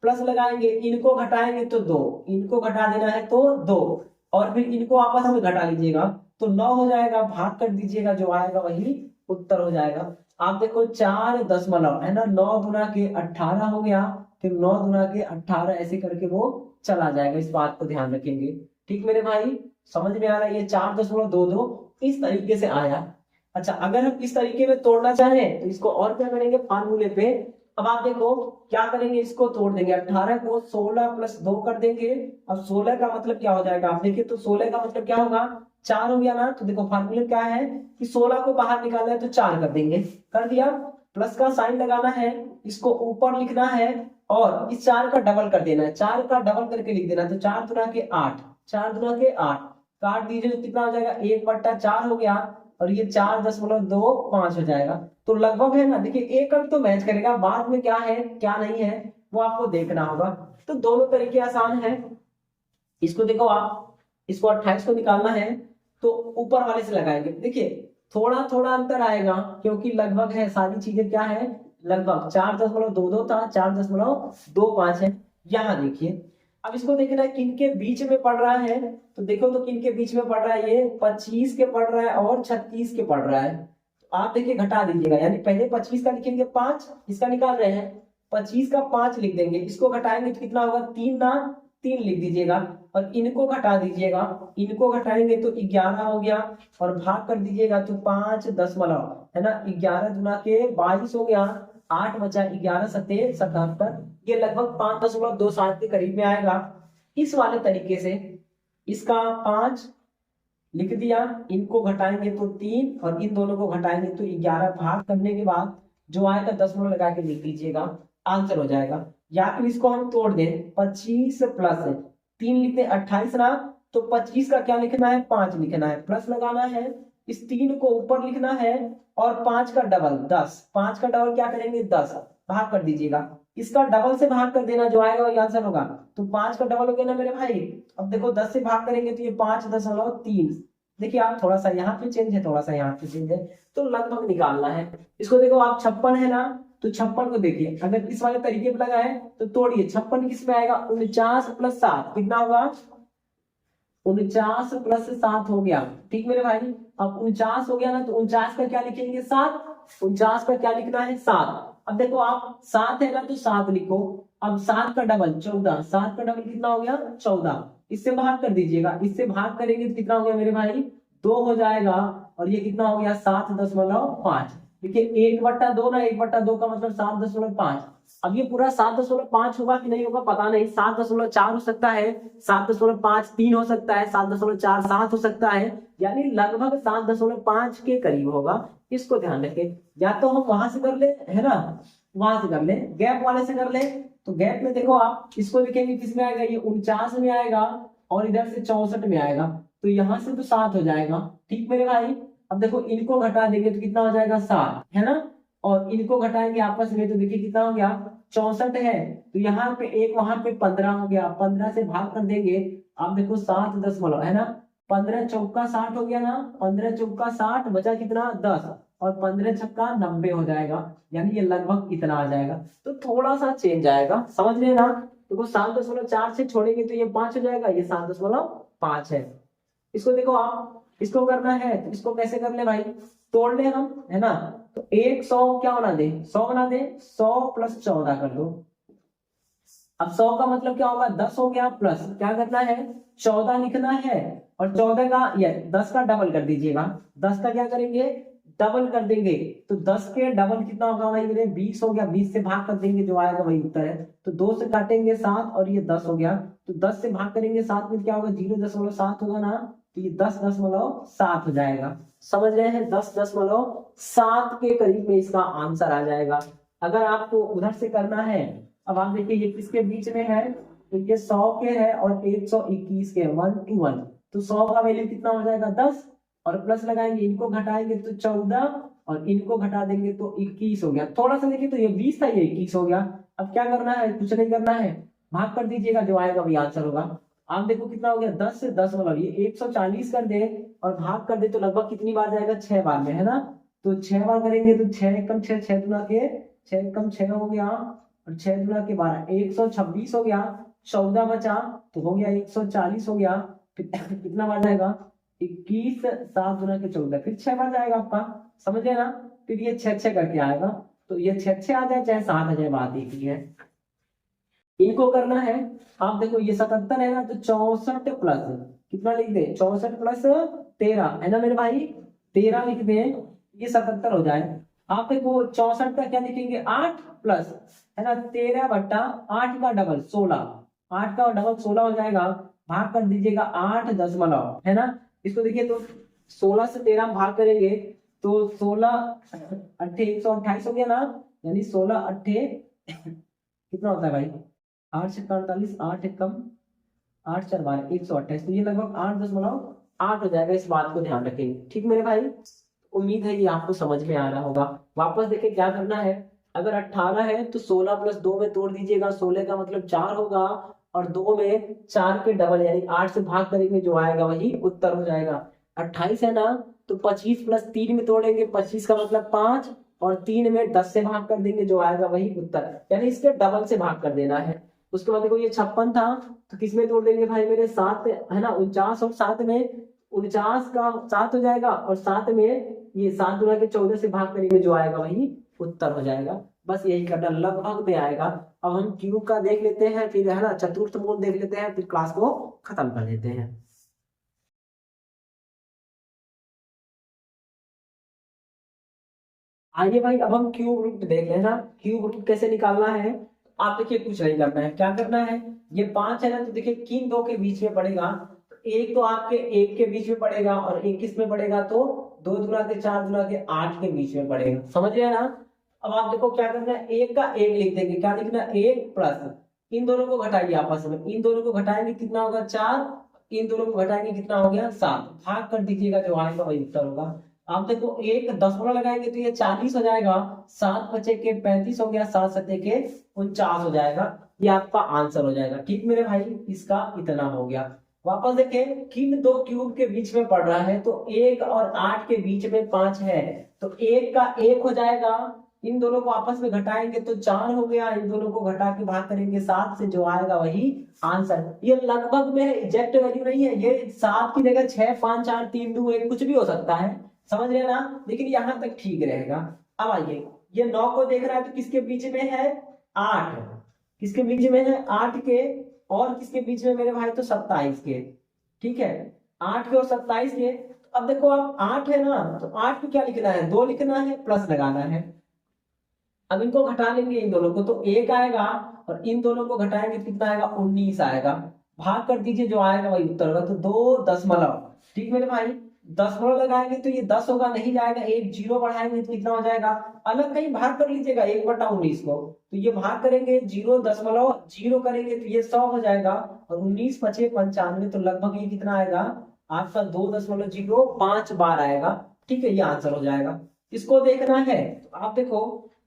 प्लस लगाएंगे, इनको घटाएंगे तो 2, इनको घटा देना है तो 2, और फिर इनको आपस में घटा लीजिएगा तो 9 हो जाएगा, भाग कर दीजिएगा, जो आएगा वही उत्तर हो जाएगा। आप देखो 4 दशमलव है ना, 9 गुना के 18 हो गया, फिर 9 गुना के 18 ऐसे करके वो चला जाएगा, इस बात को ध्यान रखेंगे। ठीक मेरे भाई, समझ में आ रहा है, ये 4.22 इस तरीके से आया। अच्छा, अगर हम इस तरीके में तोड़ना चाहें तो इसको और क्या करेंगे, फार्मूले पे, अब आप देखो क्या करेंगे, इसको तोड़ देंगे, 18 को 16 प्लस 2 कर देंगे। अब 16 का मतलब क्या हो जाएगा, आप देखिए तो 16 का मतलब क्या होगा, 4 हो गया ना, तो देखो फार्मूले क्या है कि 16 को बाहर निकालना है तो 4 कर देंगे, कर दिया, प्लस का साइन लगाना है, इसको ऊपर लिखना है और इस 4 का डबल कर देना है, 4 का डबल करके लिख देना, तो 4 दुना के 8, 4 दुना के 8 काट दीजिए तो कितना हो जाएगा, 1/4 हो गया, और ये 4.25 हो जाएगा। तो लगभग है ना, देखिए एक अंक तो मैच करेगा, बाद में क्या है क्या नहीं है वो आपको देखना होगा। तो दोनों तरीके आसान है। इसको देखो आप, इसको 28 को निकालना है तो ऊपर वाले से लगाएंगे, देखिए थोड़ा थोड़ा अंतर आएगा क्योंकि लगभग है, सारी चीजें क्या है लगभग, 4.22 था, 4.25 है। यहाँ देखिए, अब इसको देखना है किनके बीच में पड़ रहा है, तो देखो तो किनके बीच में पड़ रहा है, ये 25 के पड़ रहा है और 36 के पड़ रहा है। तो आप देखिए घटा दीजिएगा, यानी पहले 25 का लिखेंगे 5, इसका निकाल रहे हैं, 25 का 5 लिख देंगे, इसको घटाएंगे तो कितना होगा, 3 ना, 3 लिख दीजिएगा, और इनको घटा दीजिएगा, इनको घटाएंगे तो 11 हो गया, और भाग कर दीजिएगा तो 5 दशमलव है ना, 11 गुना के 22 हो गया, 8 बचा 11 सत्ते 77, ये लगभग 5.27 के करीब में आएगा। इस वाले तरीके से इसका 5 लिख दिया, इनको घटाएंगे तो 3 और इन दोनों को घटाएंगे तो 11, भाग करने के बाद जो आएगा दशमलव लगा के लिख दीजिएगा, आंसर हो जाएगा। या फिर इसको हम तोड़ दें, 25 प्लस 3 लिखते 28 ना, तो 25 का क्या लिखना है, 5 लिखना है, प्लस लगाना है, इस 3 को ऊपर लिखना है, और 5 का डबल 10, 5 का डबल क्या करेंगे 10, भाग कर दीजिएगा, इसका डबल से भाग कर देना, जो आएगा वही आंसर होगा। तो 5 का डबल हो गया ना मेरे भाई। अब देखो 10 से भाग करेंगे तो ये 5.3, देखिए आप थोड़ा सा यहाँ पे चेंज है, थोड़ा सा यहाँ पे चेंज है, तो लगभग निकालना है। इसको देखो आप 56 है ना, तो 56 को देखिए, अगर इस वाले तरीके पे लगाए तो तोड़िए, 56 किस में आएगा, 49 प्लस 7 कितना होगा, 49 प्लस 7 हो गया। ठीक मेरे भाई, अब 49 हो गया ना, तो 49 का क्या लिखेंगे 7, 49 का क्या लिखना है 7। अब देखो आप 7 है ना, तो 7 लिखो, अब 7 का डबल 14, 7 का डबल कितना हो गया 14, इससे भाग कर दीजिएगा, इससे भाग करेंगे तो कितना हो गया मेरे भाई 2 हो जाएगा, और ये कितना हो गया 7.5। देखिए 1/2 ना, 1/2 का मतलब 7.5। अब ये पूरा 7.5 होगा कि नहीं होगा पता नहीं, 7.4 हो सकता है, 7.53 हो सकता है, 7.47 हो सकता है, यानी लगभग 7.5 के करीब होगा। इसको ध्यान रखें, या तो हम वहां से कर ले है ना, वहां से कर ले, गैप वाले से कर ले, तो गैप में देखो आप इसको लिखेंगे किस में आएगा, ये 49 में आएगा, और इधर से 64 में आएगा, तो यहां से तो 7 हो जाएगा। ठीक मेरे भाई, अब देखो इनको घटा देंगे तो कितना हो जाएगा 7 है ना, और इनको घटाएंगे आपस में तो देखिए कितना हो गया 64 है, तो यहाँ पे एक वहां पे 15 हो गया, 15 से भाग कर देंगे, आप देखो 7 दशमलव है ना, 15 चौका 60 हो गया ना, 15 चौका 60 बचा कितना 10, और 15 छक्का 90 हो जाएगा, यानी ये लगभग इतना आ जाएगा। तो थोड़ा सा चेंज आएगा, समझ लेना। देखो 7.4 से छोड़ेंगे तो ये 5 हो जाएगा, ये 7.5 है। इसको देखो आप, इसको करना है तो इसको कैसे कर ले भाई, तोड़ ले हम है ना, तो 100 क्या बना दे 100 बना दे, 100 प्लस 14 कर दो। अब 100 का मतलब क्या होगा 10 हो गया, प्लस क्या करना है 14 लिखना है, और 14 का ये 10 का डबल कर दीजिएगा, 10 का क्या करेंगे डबल कर देंगे, तो 10 के डबल कितना होगा भाई मेरे 20 हो गया, 20 से भाग कर देंगे, जो आएगा वही उत्तर है। तो 2 से काटेंगे 7 और ये 10 हो गया, तो 10 से भाग करेंगे 7 में क्या होगा 0.7 होगा ना, तो ये 10.7 हो जाएगा। समझ रहे हैं, 10.7 के करीब में इसका आंसर आ जाएगा। अगर आपको उधर से करना है, अब आप देखिए ये किसके बीच में है, तो ये 100 के है और 121 के, 1 to 1, तो 100 का वैल्यू कितना हो जाएगा 10, और प्लस लगाएंगे, इनको घटाएंगे तो 14, और इनको घटा देंगे तो 21 हो गया। थोड़ा सा देखिए तो ये 20 था, ये 21 हो गया। अब क्या करना है, कुछ नहीं करना है, भाग कर दीजिएगा, जो आएगा वही आंसर होगा। आप देखो कितना हो गया, 10 से 10 मतलब ये 140 कर दे और भाग कर दे तो लगभग कितनी बार जाएगा, 6 बार में, है ना। तो 6 बार करेंगे तो 6 एकम 6, 6 दुना के 6 एकम 6 हो गया, और 6 दुना के 12, 126 हो गया। 14 बचा तो हो गया 140 हो गया। फिर कितना बार जाएगा, 21, 7 दुना के 14, फिर 6 बार जाएगा आपका, समझ गए ना। फिर ये 6 करके आएगा, तो ये 6 आ जाए चाहे 7 आ जाए, बात एक ही है। इनको करना है, आप देखो ये 77 है ना, तो 64 प्लस कितना लिख दे, 64 प्लस 13 है ना मेरे भाई, 13 लिख दे, ये 77 हो जाए। आप देखो 64 का क्या लिखेंगे, 8 प्लस, है ना, 13 बट्टा 8 का डबल 16, 8 का डबल 16 हो जाएगा। भाग कर दीजिएगा 8 दशमलव, है ना। इसको देखिए तो 16 से 13 भाग करेंगे तो 16 अट्ठे 128 हो गया ना, यानी 16 अट्ठे कितना होता है भाई, 8 से 48, 8 एकम 8 4 12 128, तो ये लगभग 8.8 हो जाएगा। इस बात को ध्यान रखेंगे, ठीक मेरे भाई। उम्मीद है ये आपको समझ में आ रहा होगा। वापस देखिए क्या करना है, अगर 18 है तो 16 प्लस 2 में तोड़ दीजिएगा, 16 का मतलब 4 होगा, और 2 में 4 के डबल यानी 8 से भाग करेंगे, जो आएगा वही उत्तर हो जाएगा। 28 है ना, तो 25 प्लस 3 में तोड़ेंगे, 25 का मतलब 5, और 3 में 10 से भाग कर देंगे, जो आएगा वही उत्तर, यानी इसके डबल से भाग कर देना है। उसके बाद देखो ये 56 था, तो किस में तोड़ देंगे भाई मेरे, 7 है ना, 49 और 7 में 49 का 7 हो जाएगा, और 7 में ये 7 गुना के 14 से भाग करेंगे, जो आएगा वही उत्तर हो जाएगा। बस यही करना, लगभग में आएगा। अब हम क्यूब का देख लेते हैं, फिर है ना चतुर्थ मूल देख लेते हैं, फिर क्लास को खत्म कर देते हैं। आइए भाई, अब हम क्यूब रूट देख लेना। क्यूब रूट कैसे निकालना है, आप देखिए कुछ नहीं करना है, क्या करना है, ये 5 है ना, तो देखिए किन दो के बीच में पड़ेगा, तो एक तो आपके 1 के बीच में पड़ेगा, और एक किस में पड़ेगा, तो 2 दुना के 4 दुना के 8 के बीच में पड़ेगा, समझ रहे हैं ना। अब आप देखो क्या करना है, एक का एक लिख देंगे, क्या लिखना है, 1 प्लस, इन दोनों को घटाइए आपस में, इन दोनों को घटाएंगे कितना होगा 4, इन दोनों को घटाएंगे कितना हो गया 7, भाग कर दीजिएगा, जो आएगा वही उत्तर होगा। आप देखो एक दशमलव लगाएंगे तो ये 40 हो जाएगा, 7 बचे के 35 हो गया, 7 सत्ते के 49 हो जाएगा, ये आपका आंसर हो जाएगा। ठीक मेरे भाई, इसका इतना हो गया। वापस देखें, किन दो क्यूब के बीच में पड़ रहा है, तो 1 और 8 के बीच में 5 है, तो 1 का 1 हो जाएगा, इन दोनों को आपस में घटाएंगे तो 4 हो गया, इन दोनों को घटा के भाग करेंगे 7 से, जो आएगा वही आंसर। ये लगभग में एग्जैक्ट वैल्यू नहीं है, ये 7 की जगह 6 5 4 3 2 1 कुछ भी हो सकता है, समझ रहे हैं ना, लेकिन यहां तक ठीक रहेगा। अब आइए, ये 9 को देख रहा है तो किसके बीच में है, 8, किसके बीच में है, 8 के, और किसके बीच में मेरे भाई, तो 27 के, ठीक है, 8 के और 27 के। अब देखो आप 8 है ना, तो 8 को क्या लिखना है, 2 लिखना है, प्लस लगाना है। अब इनको घटा लेंगे इन दोनों को, तो 1 आएगा, और इन दोनों को घटाएंगे तो कितना आएगा, 19 आएगा, भाग कर दीजिए, जो आएगा वही उत्तर होगा, तो 2 दशमलव, ठीक मेरे भाई, दशमलव लगाएंगे तो ये 10 होगा, नहीं जाएगा, एक जीरो बढ़ाएंगे तो कितना हो जाएगा, अलग कहीं भाग कर लीजिएगा 1/19 को, तो ये भाग करेंगे 0.0 करेंगे तो ये 100 हो जाएगा, और 19 पचे 95, तो लगभग ये कितना आएगा आपका 2.05 बार आएगा, ठीक है, ये आंसर हो जाएगा। इसको देखना है तो आप देखो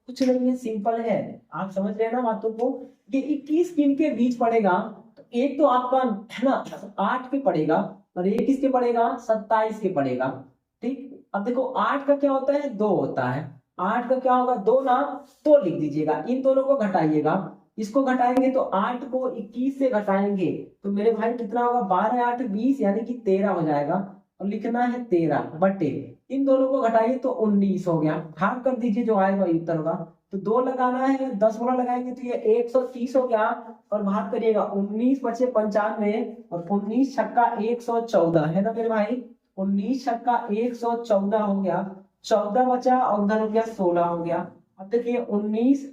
कुछ नहीं है, सिंपल है, आप समझ रहे हैं ना बातों को। ये 21 किन के बीच पड़ेगा, तो एक तो आपका है ना 8 पे पड़ेगा, और एक किसके पड़ेगा, 27 के पड़ेगा, ठीक। अब देखो 8 का क्या होता है, 2 होता है, 8 का क्या होगा, 2 ना, तो लिख दीजिएगा, इन दोनों को घटाइएगा, इसको घटाएंगे तो 8 को 21 से घटाएंगे तो मेरे भाई कितना होगा, 12 8 20 यानी कि 13 हो जाएगा, और लिखना है 13 बटे, इन दोनों को घटाइए तो 19 हो गया, भाग कर दीजिए, जो आएगा वही उत्तर होगा। तो 2 लगाना है, 10 गुना लगाएंगे तो ये 130 हो गया, और भाग करिएगा 19 बचे 95, और 19 छक्का 114 है ना मेरे भाई, 19 छक्का 114 हो गया, 14 बचा और उधर हो गया 16 हो गया। अब देखिए 19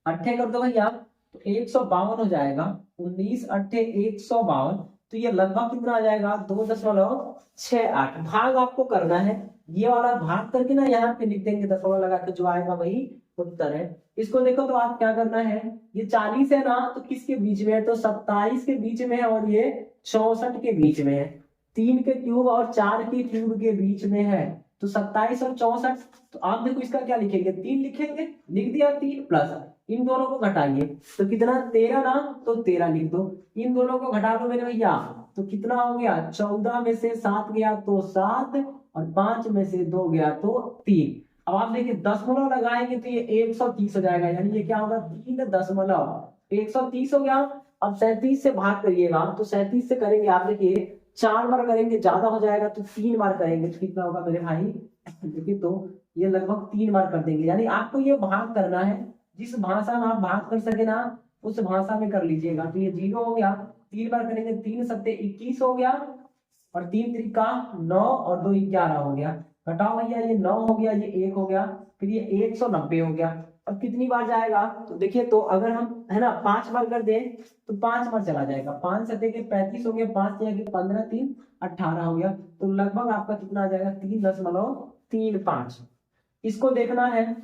अट्ठे कर दो भैया, तो 152 हो जाएगा, 19 अट्ठे 152, तो ये लगभग कितना आ जाएगा, 2.68, भाग आपको करना है, ये वाला भाग करके ना यहाँ पे लिख देंगे, दशमलव लगा के, जो आएगा वही उत्तर है। इसको देखो तो आप क्या करना है, ये 40 है ना, तो किसके बीच में है, तो 27 के बीच में है, और ये 64 के बीच में है, 3 के क्यूब और 4 के क्यूब के बीच में है, तो 27 और 64। तो आप देखो इसका क्या लिखेंगे, 3 लिखेंगे, लिख दिया 3 प्लस इन दोनों को घटाइए तो कितना 13 ना, तो 13 लिख दो। इन दोनों को घटा दो मेरे भैया तो कितना हो गया, 14 में से 7 गया तो 7 और 5 में से 2 गया तो 3। अब आप देखिए दशमलव लगाएंगे तो ये 130 हो जाएगा, यानी ये क्या होगा 3.130 हो गया। अब 37 से भाग करिएगा तो 37 से करेंगे आप देखिए 4 बार करेंगे ज्यादा हो जाएगा तो 3 बार करेंगे तो कितना होगा मेरे भाई, देखिए तो ये लगभग 3 बार कर देंगे। यानी आपको ये भाग करना है, जिस भाषा में आप भाग कर सके ना उस भाषा में कर लीजिएगा। तो ये 0 हो गया, 3 बार करेंगे 3 सत्ते 21 हो गया और 3 त्रिका 9 और 2 11 हो गया। घटाओ भैया, ये 9 हो गया, ये 1 हो गया, फिर ये 190 हो गया। अब कितनी बार जाएगा तो देखिए, तो अगर हम है ना 5 बार कर दें तो 5 बार चला जाएगा, 5 सत्ते के 35 हो गया, 5 के 15 3 18 हो गया। तो लगभग आपका कितना आ जाएगा 3.35। इसको देखना है